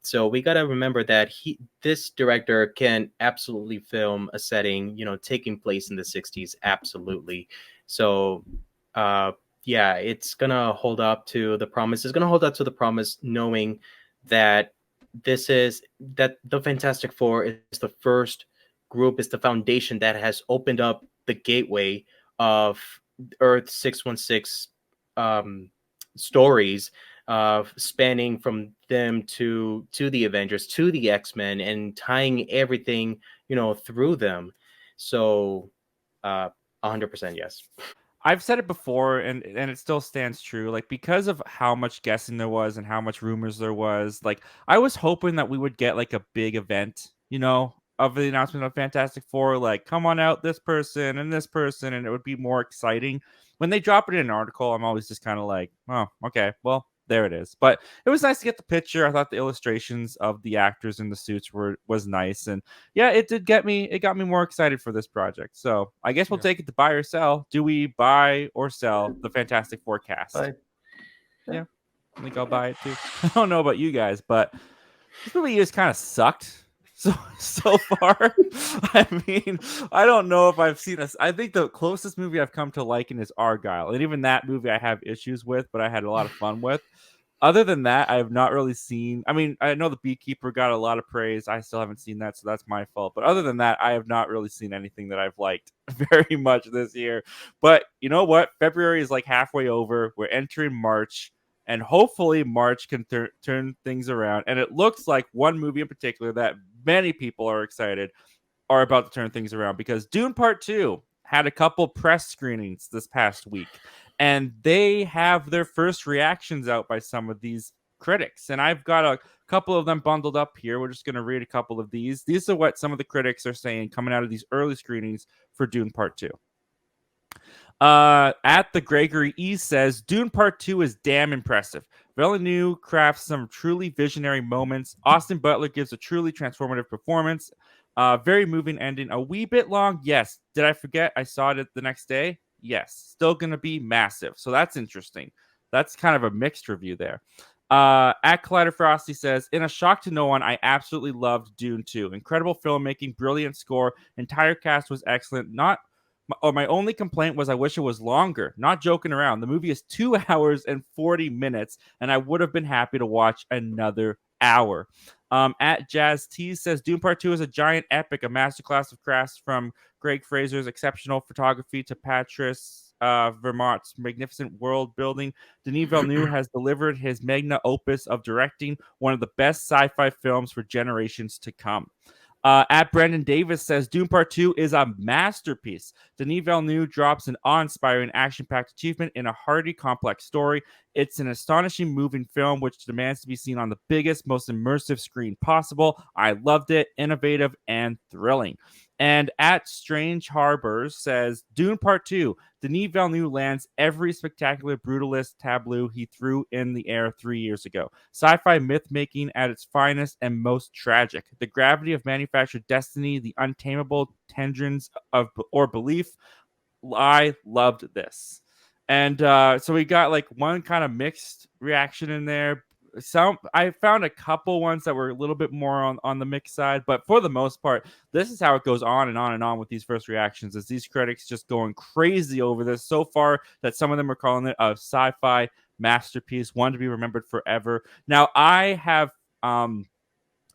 So we gotta remember that this director can absolutely film a setting, taking place in the 60s, absolutely. So yeah, it's gonna hold up to the promise. It's gonna hold up to the promise, knowing that the Fantastic Four is the first group, is the foundation that has opened up the gateway of Earth 616 stories, spanning from them to the Avengers, to the X-Men, and tying everything through them. So 100% yes. I've said it before, and it still stands true. Like, because of how much guessing there was and how much rumors there was, like, I was hoping that we would get like a big event, of the announcement of Fantastic Four. Like, come on out, this person, and it would be more exciting. When they drop it in an article, I'm always just kind of like, oh, okay, well, there it is. But it was nice to get the picture. I thought the illustrations of the actors in the suits was nice, and yeah, it got me more excited for this project. So I guess we'll take it to buy or sell. Do we buy or sell the Fantastic Four cast? Yeah, I think I'll buy it too. I don't know about you guys, but this movie just kind of sucked so far. I mean, I don't know if I've seen I think the closest movie I've come to liking is Argyle, and even that movie I have issues with, but I had a lot of fun with. Other than that, I have not really seen. I mean, I know The Beekeeper got a lot of praise. I still haven't seen that, so that's my fault. But other than that, I have not really seen anything that I've liked very much this year. But you know what? February is like halfway over. We're entering March, and hopefully March can turn things around. And it looks like one movie in particular that many people are excited are about to turn things around, because Dune Part 2 had a couple press screenings this past week, and they have their first reactions out by some of these critics. And I've got a couple of them bundled up here. We're just going to read a couple of these. These are what some of the critics are saying coming out of these early screenings for Dune Part 2. At the Gregory E says, Dune Part 2 is damn impressive. Villeneuve crafts some truly visionary moments. Austin Butler gives a truly transformative performance. Very moving ending. A wee bit long, yes. Did I forget? I saw it the next day. Yes. Still going to be massive. So that's interesting. That's kind of a mixed review there. At Collider Frosty says, in a shock to no one, I absolutely loved Dune 2. Incredible filmmaking, brilliant score, entire cast was excellent. My only complaint was I wish it was longer. Not joking around. The movie is 2 hours and 40 minutes, and I would have been happy to watch another hour. At Jazz T says, Dune Part 2 is a giant epic, a masterclass of crafts from Greg Fraser's exceptional photography to Patrice Vermont's magnificent world building. Denis Villeneuve has delivered his magna opus of directing one of the best sci-fi films for generations to come. At Brandon Davis says, Dune Part 2 is a masterpiece. Denis Villeneuve drops an awe-inspiring, action-packed achievement in a hearty, complex story. It's an astonishing, moving film which demands to be seen on the biggest, most immersive screen possible. I loved it, innovative, and thrilling. And at Strange Harbors says, Dune Part 2, Denis Villeneuve lands every spectacular brutalist tableau he threw in the air 3 years ago. Sci-fi myth-making at its finest and most tragic. The gravity of manufactured destiny, the untamable tendrils of or belief. I loved this. And so we got like one kind of mixed reaction in there. I found a couple ones that were a little bit more on the mixed side, but for the most part, this is how it goes on and on and on with these first reactions. Is these critics just going crazy over this so far that some of them are calling it a sci-fi masterpiece, one to be remembered forever. Now, I have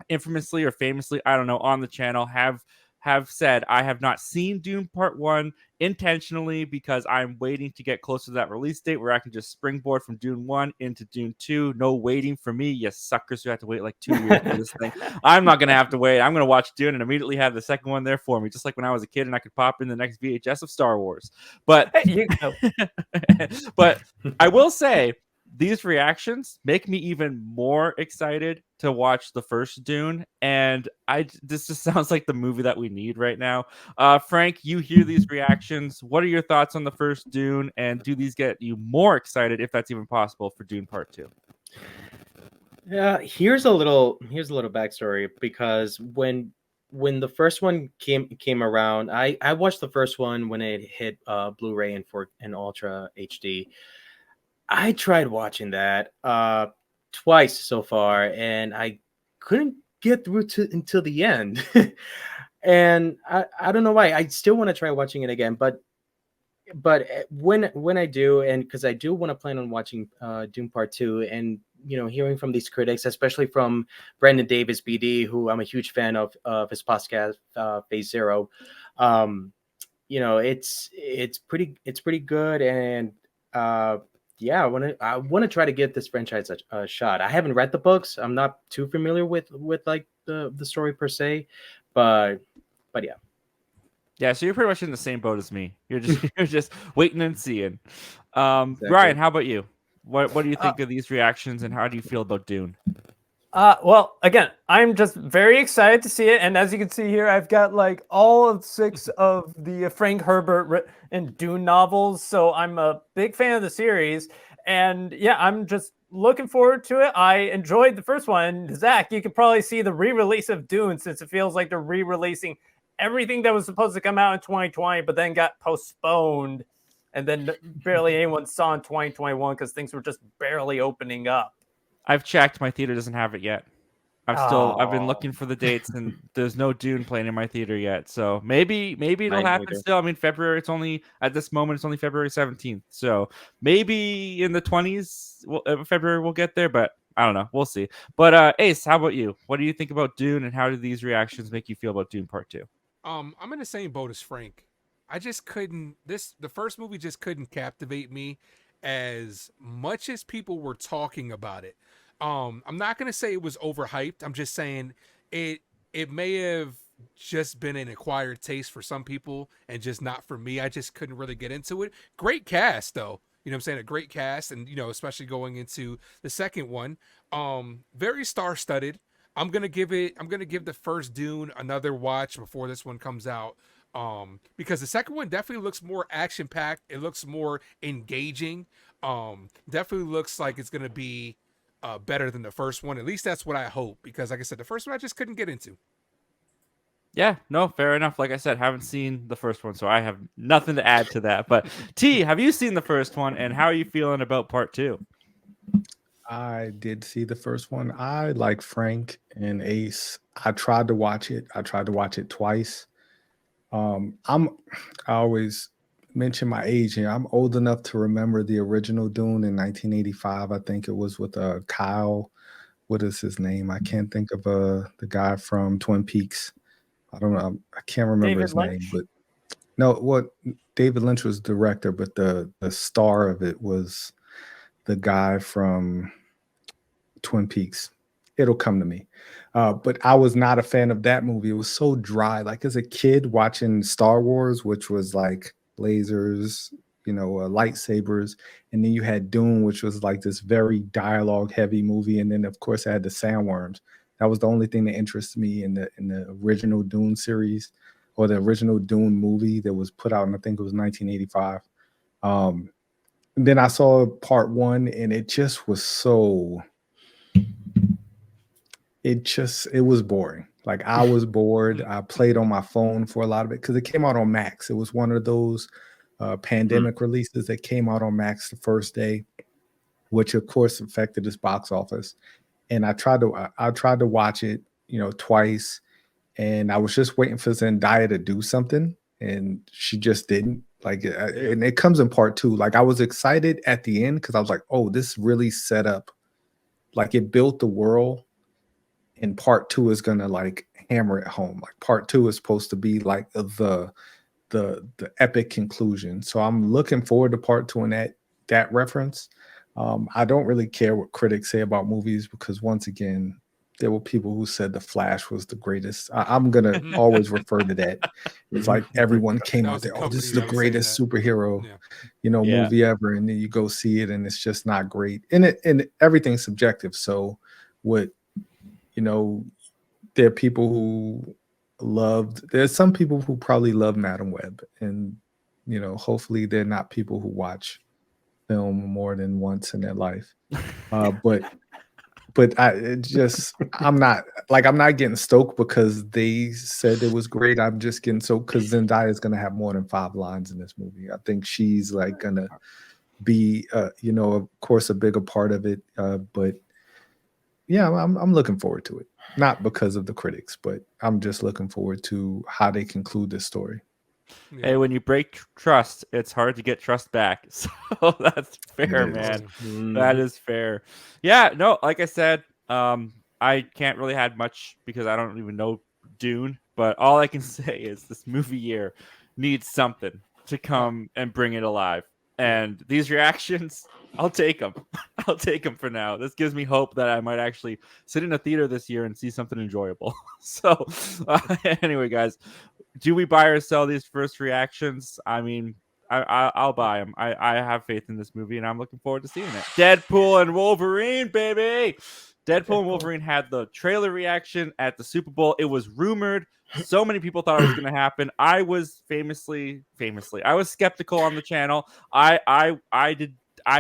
infamously or famously, I don't know, on the channel have said I have not seen Dune Part 1 intentionally because I'm waiting to get closer to that release date where I can just springboard from Dune 1 into Dune 2. No waiting for me, you suckers who have to wait like 2 years for this thing. I'm not going to have to wait. I'm going to watch Dune and immediately have the second one there for me, just like when I was a kid and I could pop in the next VHS of Star Wars. But, but I will say, these reactions make me even more excited to watch the first Dune, and this just sounds like the movie that we need right now. Frank, you hear these reactions. What are your thoughts on the first Dune, and do these get you more excited, if that's even possible, for Dune Part 2? Yeah, here's a little backstory, because when the first one came around, I watched the first one when it hit Blu-ray and Ultra HD. I tried watching that twice so far, and I couldn't get through until the end. And I don't know why. I still want to try watching it again, but when I do, and because I do want to plan on watching Dune Part 2, and hearing from these critics, especially from Brandon Davis BD, who I'm a huge fan of his podcast Phase Zero. It's pretty good, and yeah, I want to try to give this franchise a shot. I haven't read the books. I'm not too familiar with like the story per se, but yeah. Yeah, so you're pretty much in the same boat as me. You're just waiting and seeing. Exactly. Ryan, how about you? What do you think of these reactions, and how do you feel about Dune? Well, again, I'm just very excited to see it, and as you can see here, I've got like all of 6 of the Frank Herbert and Dune novels, so I'm a big fan of the series, and yeah, I'm just looking forward to it. I enjoyed the first one. Zach, you could probably see the re-release of Dune, since it feels like they're re-releasing everything that was supposed to come out in 2020, but then got postponed, and then barely anyone saw in 2021 because things were just barely opening up. I've checked. My theater doesn't have it yet. I've been looking for the dates, and there's no Dune playing in my theater yet. So maybe it'll happen still. I mean, February. It's only at this moment. It's only February 17th. So maybe in the 20s, February we'll get there. But I don't know. We'll see. But Ace, how about you? What do you think about Dune, and how do these reactions make you feel about Dune Part 2? I'm in the same boat as Frank. I just couldn't. The first movie just couldn't captivate me as much as people were talking about it. I'm not gonna say it was overhyped. I'm just saying it may have just been an acquired taste for some people and just not for me. I just couldn't really get into it. Great cast though. You know what I'm saying? A great cast, and especially going into the second one. Very star-studded. I'm gonna give the first Dune another watch before this one comes out. Because the second one definitely looks more action-packed. It looks more engaging. Definitely looks like it's gonna be better than the first one. At least that's what I hope, because like I said, the first one I just couldn't get into. Yeah, no, fair enough. Like I said, haven't seen the first one, so I have nothing to add to that. But T, have you seen the first one, and how are you feeling about Part 2? I did see the first one. I like Frank and Ace. I tried to watch it. I tried to watch it twice. I always mention my age here. I'm old enough to remember the original Dune in 1985. I think it was with Kyle. What is his name? I can't think of the guy from Twin Peaks. I don't know. I can't remember David his name, Lynch? but no, what David Lynch was the director, but the star of it was the guy from Twin Peaks. It'll come to me. But I was not a fan of that movie. It was so dry. Like as a kid watching Star Wars, which was like lasers, lightsabers, and then you had Dune, which was like this very dialogue heavy movie, and then of course I had the sandworms. That was the only thing that interested me in the original Dune series or the original Dune movie that was put out in I think it was 1985. And then I saw part one, and it just was so. It was boring. Like I was bored. I played on my phone for a lot of it because it came out on Max. It was one of those pandemic releases that came out on Max the first day, which of course affected its box office. And I tried to watch it, twice, and I was just waiting for Zendaya to do something, and she just didn't. Like, and it comes in part two. Like I was excited at the end because I was like, oh, this really set up. Like it built the world. And part two is gonna like hammer it home. Like part two is supposed to be like the epic conclusion. So I'm looking forward to part two in that reference. I don't really care what critics say about movies because once again, there were people who said The Flash was the greatest. I'm gonna always refer to that. It's like everyone came That out was the there. Oh, this is company the that was saying greatest that. superhero, Yeah. Yeah. movie ever, and then you go see it, and it's just not great. And everything's subjective. So what there are people who there's some people who probably love Madam Web, and hopefully they're not people who watch film more than once in their life. But I'm not getting stoked because they said it was great. I'm just getting stoked because Zendaya is gonna have more than 5 lines in this movie. I think she's like gonna be of course a bigger part of it. But yeah, I'm looking forward to it. Not because of the critics, but I'm just looking forward to how they conclude this story. Hey, when you break trust, it's hard to get trust back. So that's fair, is. man. That is fair. Yeah, no, like I said, I can't really add much because I don't even know Dune, but all I can say is this movie year needs something to come and bring it alive. And these reactions, I'll take them. I'll take them for now. This gives me hope that I might actually sit in a theater this year and see something enjoyable. So, anyway, guys, do we buy or sell these first reactions? I mean, I'll buy them. I have faith in this movie, and I'm looking forward to seeing it. Deadpool and Wolverine, baby. Deadpool and Wolverine had the trailer reaction at the Super Bowl. It was rumored. So many people thought it was going to happen. I was famously, I was skeptical on the channel. I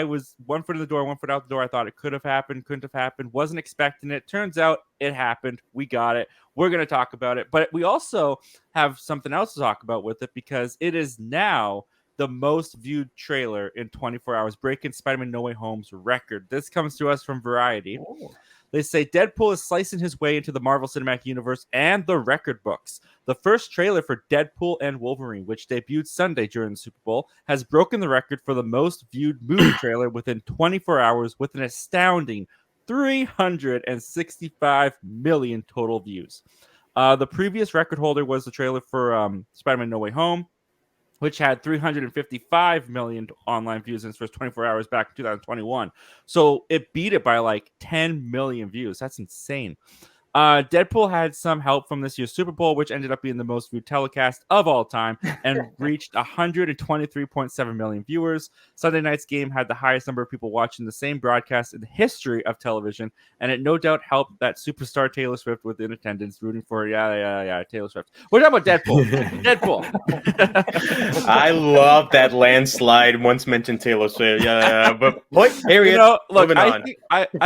was one foot in the door, one foot out the door. I thought it could have happened, couldn't have happened, wasn't expecting it. Turns out it happened. We got it. We're going to talk about it. But we also have something else to talk about with it because it is now the most viewed trailer in 24 hours, breaking Spider-Man No Way Home's record. This comes to us from Variety. Oh. They say Deadpool is slicing his way into the Marvel Cinematic Universe and the record books. The first trailer for Deadpool and Wolverine, which debuted Sunday during the Super Bowl, has broken the record for the most viewed movie trailer within 24 hours with an astounding 365 million total views. The previous record holder was the trailer for Spider-Man No Way Home, which had 355 million online views in its first 24 hours back in 2021. So it beat it by like 10 million views. That's insane. Deadpool had some help from this year's Super Bowl, which ended up being the most viewed telecast of all time and reached 123.7 million viewers. Sunday night's game had the highest number of people watching the same broadcast in the history of television, and it no doubt helped that superstar Taylor Swift was in attendance rooting for Taylor Swift. We're talking about Deadpool. Deadpool. I love that landslide. Once mentioned Taylor Swift. Yeah. But point. Period. Look, I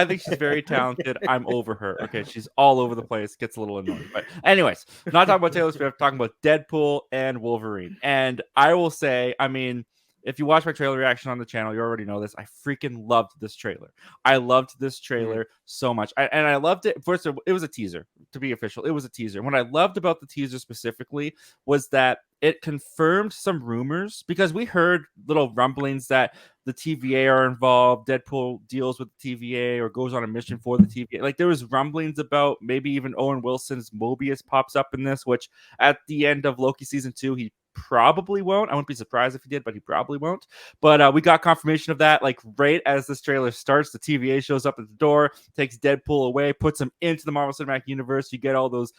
think she's very talented. I'm over her. Okay, she's all over the place, gets a little annoying. But anyways, not talking about Taylor Swift, talking about Deadpool and Wolverine. And I will say, I mean, if you watch my trailer reaction on the channel, you already know this. I freaking loved this trailer. I loved this trailer so much. And I loved it. First, it was a teaser, to be official. It was a teaser. What I loved about the teaser specifically was that it confirmed some rumors, because we heard little rumblings that the TVA are involved. Deadpool deals with the TVA or goes on a mission for the TVA. Like, there was rumblings about maybe even Owen Wilson's Mobius pops up in this, which at the end of Loki season 2, he probably won't. I wouldn't be surprised if he did, but he probably won't. But we got confirmation of that. Like, right as this trailer starts, the TVA shows up at the door, takes Deadpool away, puts him into the Marvel Cinematic Universe. You get all those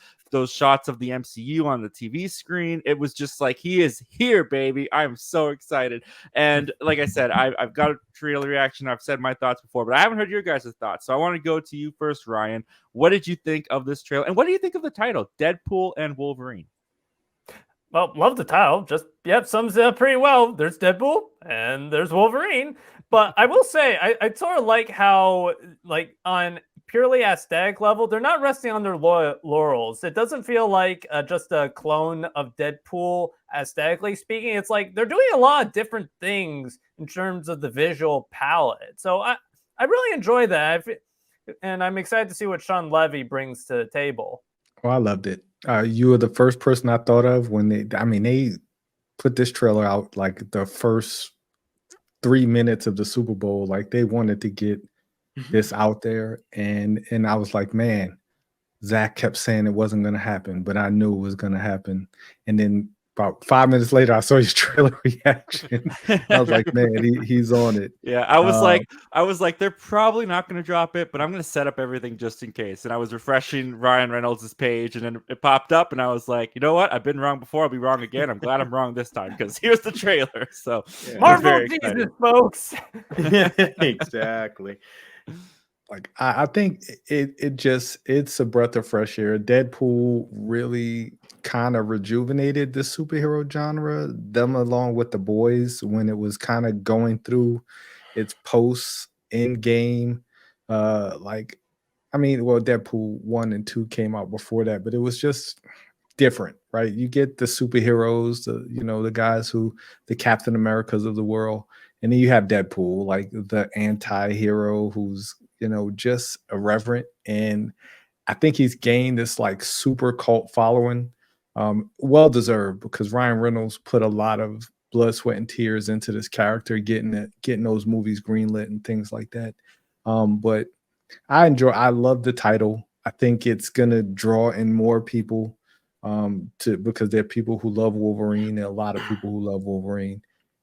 shots of the MCU on the TV screen. It was just like, he is here, baby. I'm so excited. And like I said, I've got a trailer reaction. I've said my thoughts before, but I haven't heard your guys' thoughts. So I want to go to you first, Ryan. What did you think of this trailer? And what do you think of the title, Deadpool and Wolverine? Well, love the title. Just, sums it up pretty well. There's Deadpool and there's Wolverine. But I will say, I sort of like how, like, on purely aesthetic level, they're not resting on their laurels. It doesn't feel like just a clone of Deadpool aesthetically speaking. It's like they're doing a lot of different things in terms of the visual palette. So I really enjoy that. And I'm excited to see what Sean Levy brings to the table. Oh, I loved it. You were the first person I thought of when they put this trailer out like the first 3 minutes of the Super Bowl. Like, they wanted to get this out there, and I was like, man, Zach kept saying it wasn't going to happen, but I knew it was going to happen. And then about 5 minutes later, I saw his trailer reaction. I was like, man, he's on it. Yeah, I was like, they're probably not going to drop it, but I'm going to set up everything just in case. And I was refreshing Ryan Reynolds' page, and then it popped up, and I was like, you know what? I've been wrong before. I'll be wrong again. I'm glad I'm wrong this time, because here's the trailer. So Marvel Jesus, folks. Exactly. Like, I think it's a breath of fresh air. Deadpool really kind of rejuvenated the superhero genre, them along with The Boys, when it was kind of going through its post end game. Deadpool 1 and 2 came out before that, but it was just different, right? You get the superheroes, the guys the Captain Americas of the world, and then you have Deadpool, like the anti-hero who's just irreverent. And I think he's gained this like super cult following, well deserved, because Ryan Reynolds put a lot of blood, sweat, and tears into this character, getting those movies greenlit and things like that. But I love the title. I think it's gonna draw in more people because there are people who love Wolverine. There are a lot of people who love Wolverine.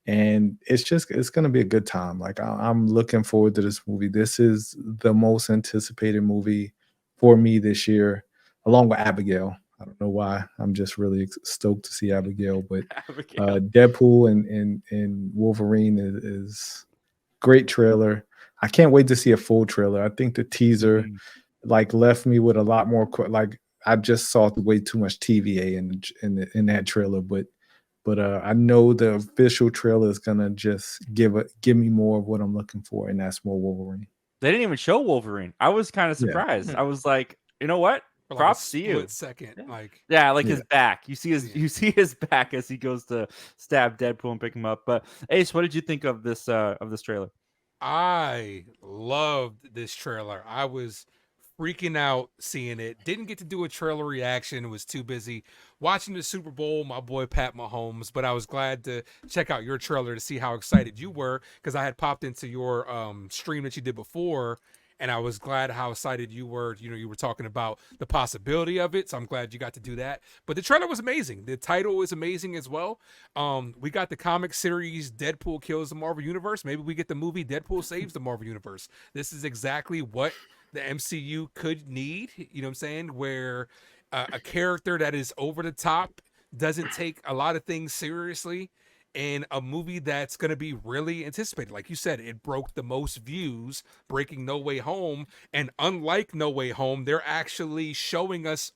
And it's going to be a good time. Like, I'm looking forward to this movie. This is the most anticipated movie for me this year, along with Abigail. I don't know why. I'm just really stoked to see Abigail. But Deadpool and Wolverine is great trailer. I can't wait to see a full trailer. I think the teaser left me with a lot more. I just saw way too much TVA in that trailer, but I know the official trailer is gonna just give me more of what I'm looking for, and that's more Wolverine. They didn't even show Wolverine. I was kind of surprised. Yeah. I was like, you know what? Props to you. Second, his back. You see his back as he goes to stab Deadpool and pick him up. But Ace, what did you think of this trailer? I loved this trailer. I was freaking out seeing it. Didn't get to do a trailer reaction. Was too busy watching the Super Bowl, my boy Pat Mahomes. But I was glad to check out your trailer to see how excited you were, because I had popped into your stream that you did before, and I was glad how excited you were. You were talking about the possibility of it, so I'm glad you got to do that. But the trailer was amazing. The title is amazing as well. We got the comic series Deadpool Kills the Marvel Universe. Maybe we get the movie Deadpool Saves the Marvel Universe. This is exactly what the MCU could need, you know what I'm saying, where a character that is over the top, doesn't take a lot of things seriously, and a movie that's going to be really anticipated. Like you said, it broke the most views, breaking No Way Home, and unlike No Way Home, they're actually showing us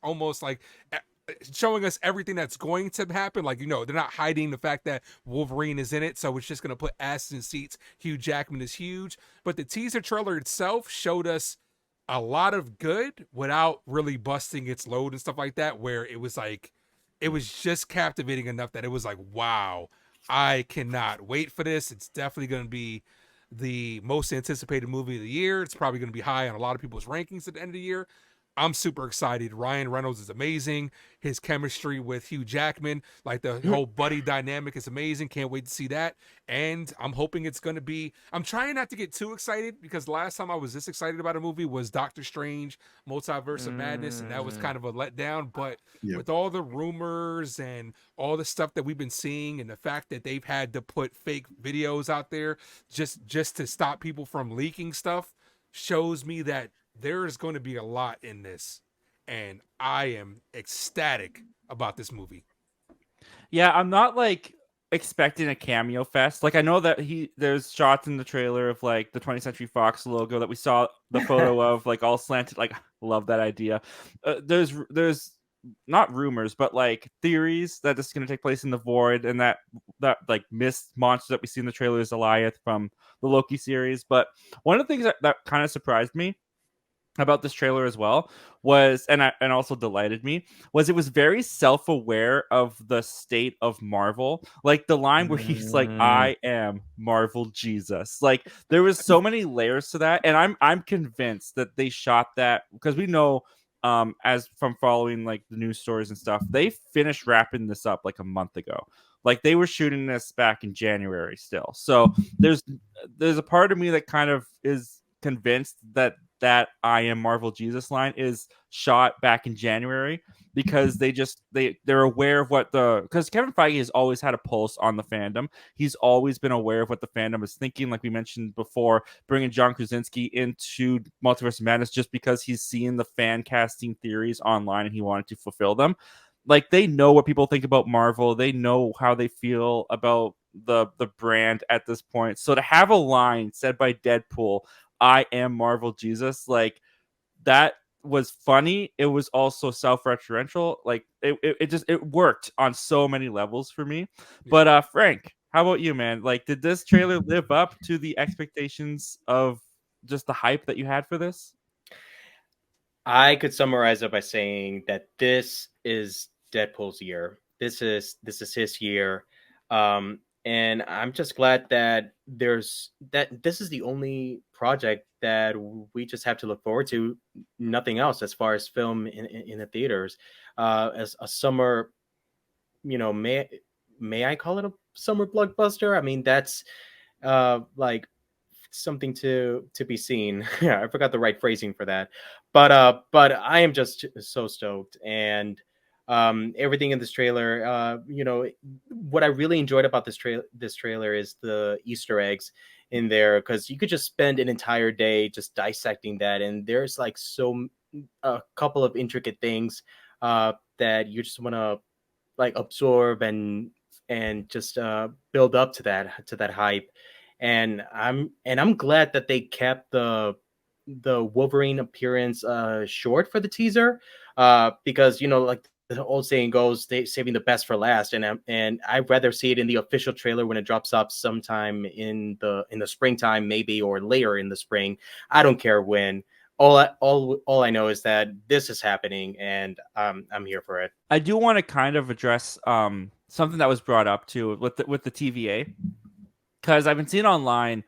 everything that's going to happen. Like, they're not hiding the fact that Wolverine is in it, so it's just going to put asses in seats. Hugh Jackman is huge, but the teaser trailer itself showed us a lot of good without really busting its load and stuff like that, where it was just captivating enough that it was like, wow, I cannot wait for this. It's definitely going to be the most anticipated movie of the year. It's probably going to be high on a lot of people's rankings at the end of the year. I'm super excited. Ryan Reynolds is amazing. His chemistry with Hugh Jackman, like the whole buddy dynamic, is amazing. Can't wait to see that. And I'm hoping it's going to be. I'm trying not to get too excited because last time I was this excited about a movie was Doctor Strange, Multiverse of Madness, and that was kind of a letdown. But Yep. with all the rumors and all the stuff that we've been seeing, and the fact that they've had to put fake videos out there just to stop people from leaking stuff, shows me that there is going to be a lot in this, and I am ecstatic about this movie. Yeah, I'm not like expecting a cameo fest. Like I know that there's shots in the trailer of like the 20th Century Fox logo that we saw the photo of, like all slanted. Like, love that idea. There's not rumors, but like theories that this is going to take place in the void, and that like mist monster that we see in the trailer is Goliath from the Loki series. But one of the things that kind of surprised me about this trailer as well was, and also delighted me, was it was very self-aware of the state of Marvel. Like the line where he's like, I am Marvel Jesus. Like there was so many layers to that, and I'm convinced that they shot that because we know as from following like the news stories and stuff, they finished wrapping this up like a month ago. Like they were shooting this back in January still. So there's a part of me that kind of is convinced that I am Marvel Jesus line is shot back in January because they're aware of what because Kevin Feige has always had a pulse on the fandom. He's always been aware of what the fandom is thinking. Like we mentioned before, bringing John Krasinski into Multiverse of Madness just because he's seen the fan casting theories online and he wanted to fulfill them. Like they know what people think about Marvel. They know how they feel about the brand at this point. So to have a line said by Deadpool, I am Marvel Jesus, like that was funny. It was also self-referential. Like it worked on so many levels for me. But Frank, how about you, man? Like, did this trailer live up to the expectations of just the hype that you had for this? I could summarize it by saying that this is Deadpool's year. This is his year. And I'm just glad that this is the only project that we just have to look forward to. Nothing else as far as film in the theaters. As a summer, may I call it a summer blockbuster? I mean, that's like something to be seen. Yeah, I forgot the right phrasing for that. But I am just so stoked, and everything in this trailer, what I really enjoyed about this trailer is the Easter eggs in there, because you could just spend an entire day just dissecting that, and there's like a couple of intricate things that you just want to like absorb and just build up to that hype. And I'm glad that they kept the Wolverine appearance short for the teaser, because like the old saying goes, they saving the best for last, and I'd rather see it in the official trailer when it drops up sometime in the springtime, maybe, or later in the spring. I don't care when. All I know is that this is happening, and I'm here for it. I do want to kind of address something that was brought up too with the TVA, because I've been seeing online,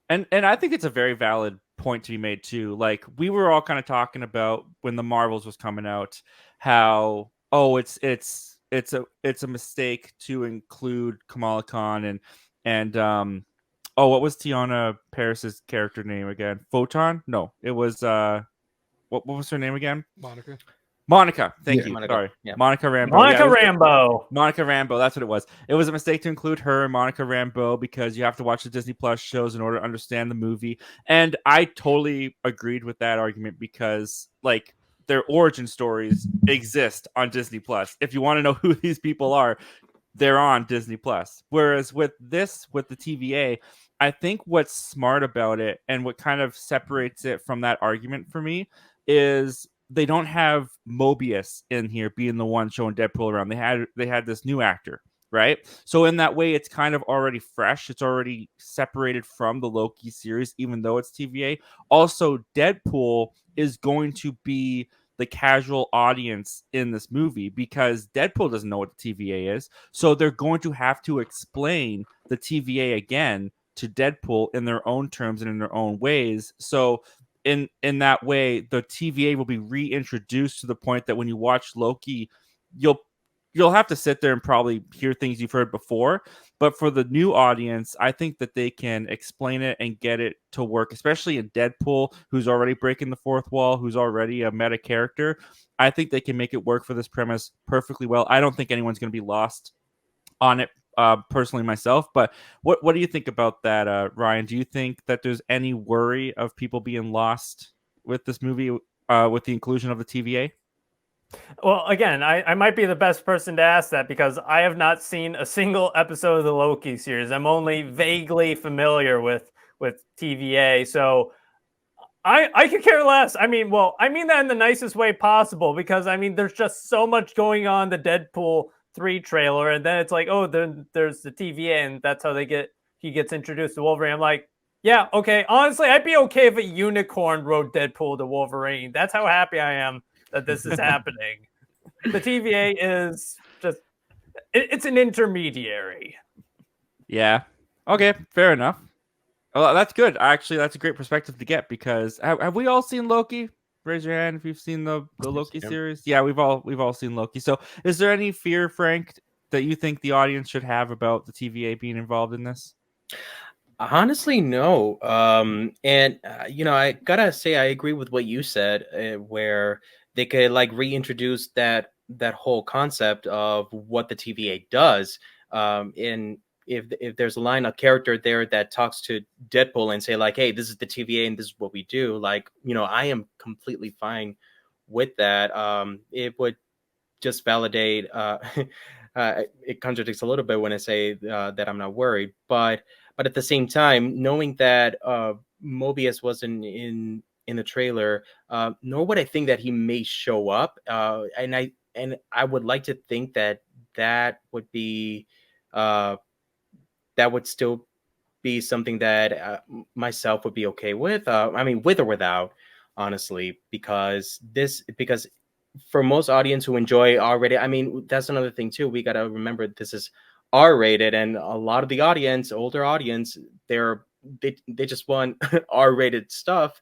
and I think it's a very valid point to be made too. Like we were all kind of talking about when the Marvels was coming out, how it's a mistake to include Kamala Khan and what was Tiana Paris's character name again? Photon? No, it was what was her name again? Monica. Thank you. Monica. Sorry. Yeah. Monica Rambeau. Monica Yeah, Rambeau. Monica Rambeau. That's what it was. It was a mistake to include her and Monica Rambeau because you have to watch the Disney Plus shows in order to understand the movie. And I totally agreed with that argument because, like, their origin stories exist on Disney Plus. If you want to know who these people are, they're on Disney Plus. Whereas with the TVA, I think what's smart about it and what kind of separates it from that argument for me is they don't have Mobius in here being the one showing Deadpool around. They had this new actor, right? So in that way, it's kind of already fresh. It's already separated from the Loki series, even though it's TVA. Also, Deadpool is going to be the casual audience in this movie, because Deadpool doesn't know what the TVA is. So they're going to have to explain the TVA again to Deadpool in their own terms and in their own ways. So in that way, the TVA will be reintroduced to the point that when you watch Loki, you'll have to sit there and probably hear things you've heard before. But for the new audience, I think that they can explain it and get it to work, especially in Deadpool, who's already breaking the fourth wall, who's already a meta character. I think they can make it work for this premise perfectly well. I don't think anyone's going to be lost on it, personally myself. But what do you think about that, Ryan? Do you think that there's any worry of people being lost with this movie, with the inclusion of the TVA? Well, again, I might be the best person to ask that because I have not seen a single episode of the Loki series. I'm only vaguely familiar with TVA, so I could care less. I mean that in the nicest way possible, because I mean there's just so much going on the Deadpool 3 trailer, and then it's like, oh, then there's the TVA, and that's how he gets introduced to Wolverine. I'm like, yeah, okay. Honestly, I'd be okay if a unicorn rode Deadpool to Wolverine. That's how happy I am that this is happening. The TVA is just, it's an intermediary. Yeah. Okay, fair enough. Well, that's good. Actually, that's a great perspective to get, because have we all seen Loki? Raise your hand if you've seen the Loki series. Yeah, we've all seen Loki. So is there any fear, Frank, that you think the audience should have about the TVA being involved in this? Honestly, no. I gotta say I agree with what you said, where they could like reintroduce that whole concept of what the TVA does. And if there's a line, a character there that talks to Deadpool and say like, "Hey, this is the TVA and this is what we do," like, I am completely fine with that. It would just validate. It contradicts a little bit when I say that I'm not worried, but at the same time, knowing that Mobius wasn't in the trailer, nor would I think that he may show up. And I would like to think that would be that would still be something that myself would be okay with. I mean, with or without, honestly, because for most audience who enjoy R-rated, I mean, that's another thing too. We got to remember this is R-rated, and a lot of the audience, older audience, they just want R-rated stuff.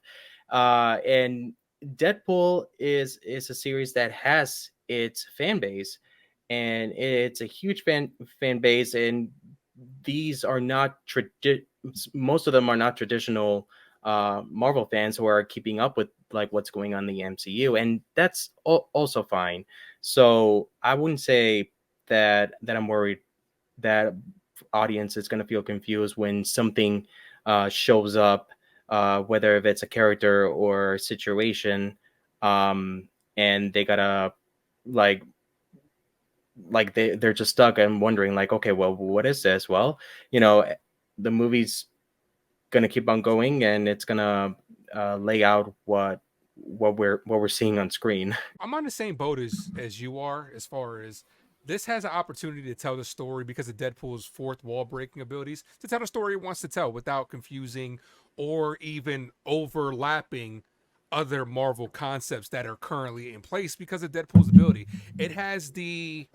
And Deadpool is a series that has its fan base, and it's a huge fan base, and these are not most of them are not traditional Marvel fans who are keeping up with like what's going on in the MCU, and that's also fine. So I wouldn't say that I'm worried that audience is going to feel confused when something shows up, whether if it's a character or situation, and they gotta like they're just stuck and wondering like, okay, well, what is this? Well, the movie's gonna keep on going, and it's gonna lay out what we're seeing on screen. I'm on the same boat as you are, as far as this has an opportunity to tell the story because of Deadpool's fourth wall breaking abilities, to tell the story it wants to tell without confusing or even overlapping other Marvel concepts that are currently in place because of Deadpool's ability. It has the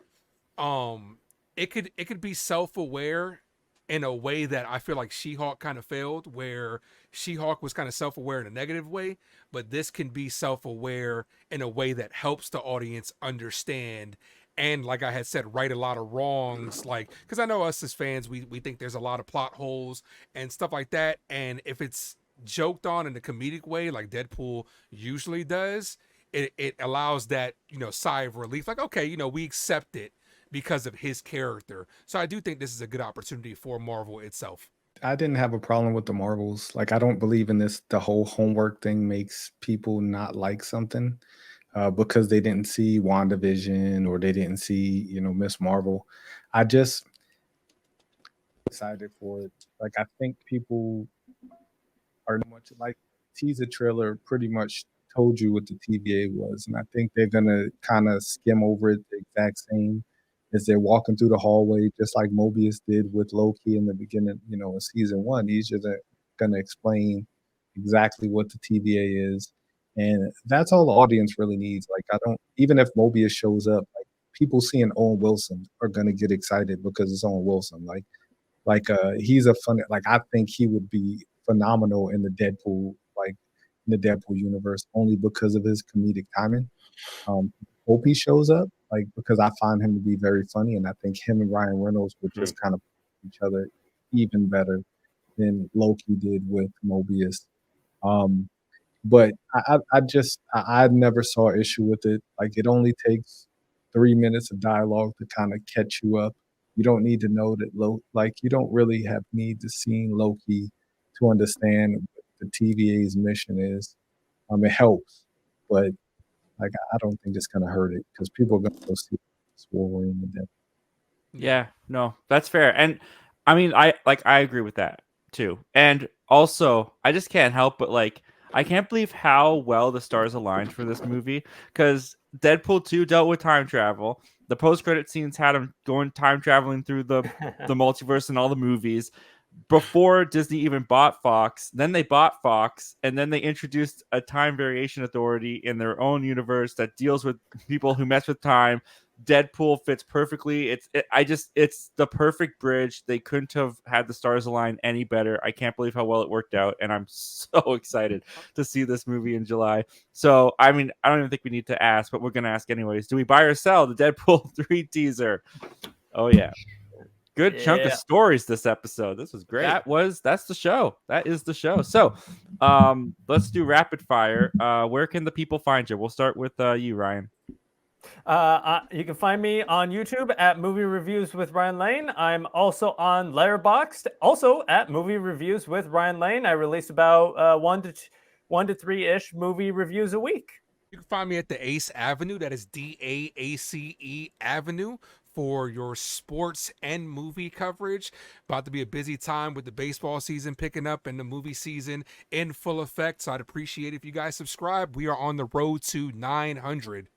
it could be self-aware in a way that I feel like She-Hulk kind of failed, where She-Hulk was kind of self-aware in a negative way, but this can be self-aware in a way that helps the audience understand, and like I had said, right a lot of wrongs, like, because I know us as fans, we think there's a lot of plot holes and stuff like that, and if it's joked on in a comedic way like Deadpool usually does, it allows that, sigh of relief, like, okay, we accept it because of his character. So I do think this is a good opportunity for Marvel itself. I didn't have a problem with the Marvels. Like, I don't believe in this. The whole homework thing makes people not like something because they didn't see WandaVision or they didn't see, Miss Marvel. I just excited for it. Like, I think people are much like teaser trailer pretty much told you what the TVA was. And I think they're going to kind of skim over it the exact same as they're walking through the hallway, just like Mobius did with Loki in the beginning, in season one. He's just going to explain exactly what the TVA is. And that's all the audience really needs. Like, I don't, even if Mobius shows up, like, people seeing Owen Wilson are gonna get excited because it's Owen Wilson. He's a fun, like, I think he would be phenomenal in the Deadpool, like in the Deadpool universe, only because of his comedic timing. Hope he shows up, like, because I find him to be very funny, and I think him and Ryan Reynolds would just kind of each other even better than Loki did with Mobius. Um, but I never saw an issue with it. Like, it only takes 3 minutes of dialogue to kind of catch you up. You don't need to know that you don't really have need to see Loki to understand what the TVA's mission is. It helps, but like, I don't think it's gonna hurt it because people are gonna go see Wolverine and Deadpool. Yeah, no, that's fair. And I mean, I agree with that too. And also, I just can't help but like I can't believe how well the stars aligned for this movie because Deadpool 2 dealt with time travel. The post-credit scenes had him going time traveling through the multiverse and all the movies before Disney even bought Fox. Then they bought Fox, and then they introduced a Time Variation Authority in their own universe that deals with people who mess with time. Deadpool fits perfectly. It's the perfect bridge. They couldn't have had the stars align any better. I can't believe how well it worked out, and I'm so excited to see this movie in July. So, I mean, I don't even think we need to ask, but we're gonna ask anyways. Do we buy or sell the Deadpool 3 teaser? Oh yeah. Good chunk of stories this episode. This was great. That's the show. That is the show. So, let's do rapid fire. Where can the people find you? We'll start with you, Ryan. You can find me on YouTube at Movie Reviews with Ryan Lane. I'm also on Letterboxd, also at Movie Reviews with Ryan Lane. I release about 1 to 3-ish movie reviews a week. You can find me at the Ace Avenue. That is DAACE Avenue for your sports and movie coverage. About to be a busy time with the baseball season picking up and the movie season in full effect. So I'd appreciate if you guys subscribe. We are on the road to 900.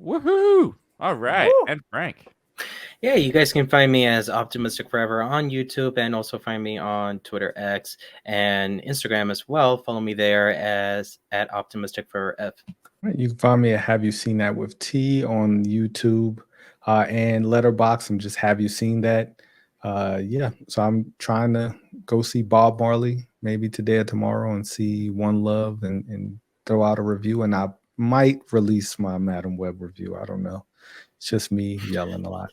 Woohoo! All right. Woo! And Frank. Yeah, you guys can find me as Optimistic Forever on YouTube and also find me on Twitter X and Instagram as well. Follow me there as at Optimistic Forever F. You can find me at Have You Seen That with T on YouTube and Letterboxd. And just Have You Seen That? Yeah, so I'm trying to go see Bob Marley maybe today or tomorrow and see One Love and throw out a review. And I might release my Madam Web review. I don't know. It's just me yelling a lot.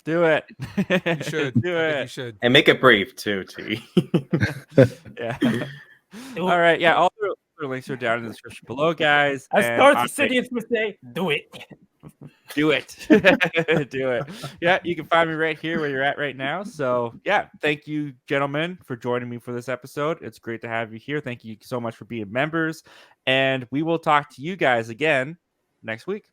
Do it. You should. Do I think it. you should. And make it brief too, T. Yeah. All right. Yeah. All the links are down in the description below, guys. As And Darth I'm- Sidious would say, do it. Do it. Do it. Yeah, you can find me right here where you're at right now. So, yeah, thank you, gentlemen, for joining me for this episode. It's great to have you here. Thank you so much for being members. And we will talk to you guys again next week.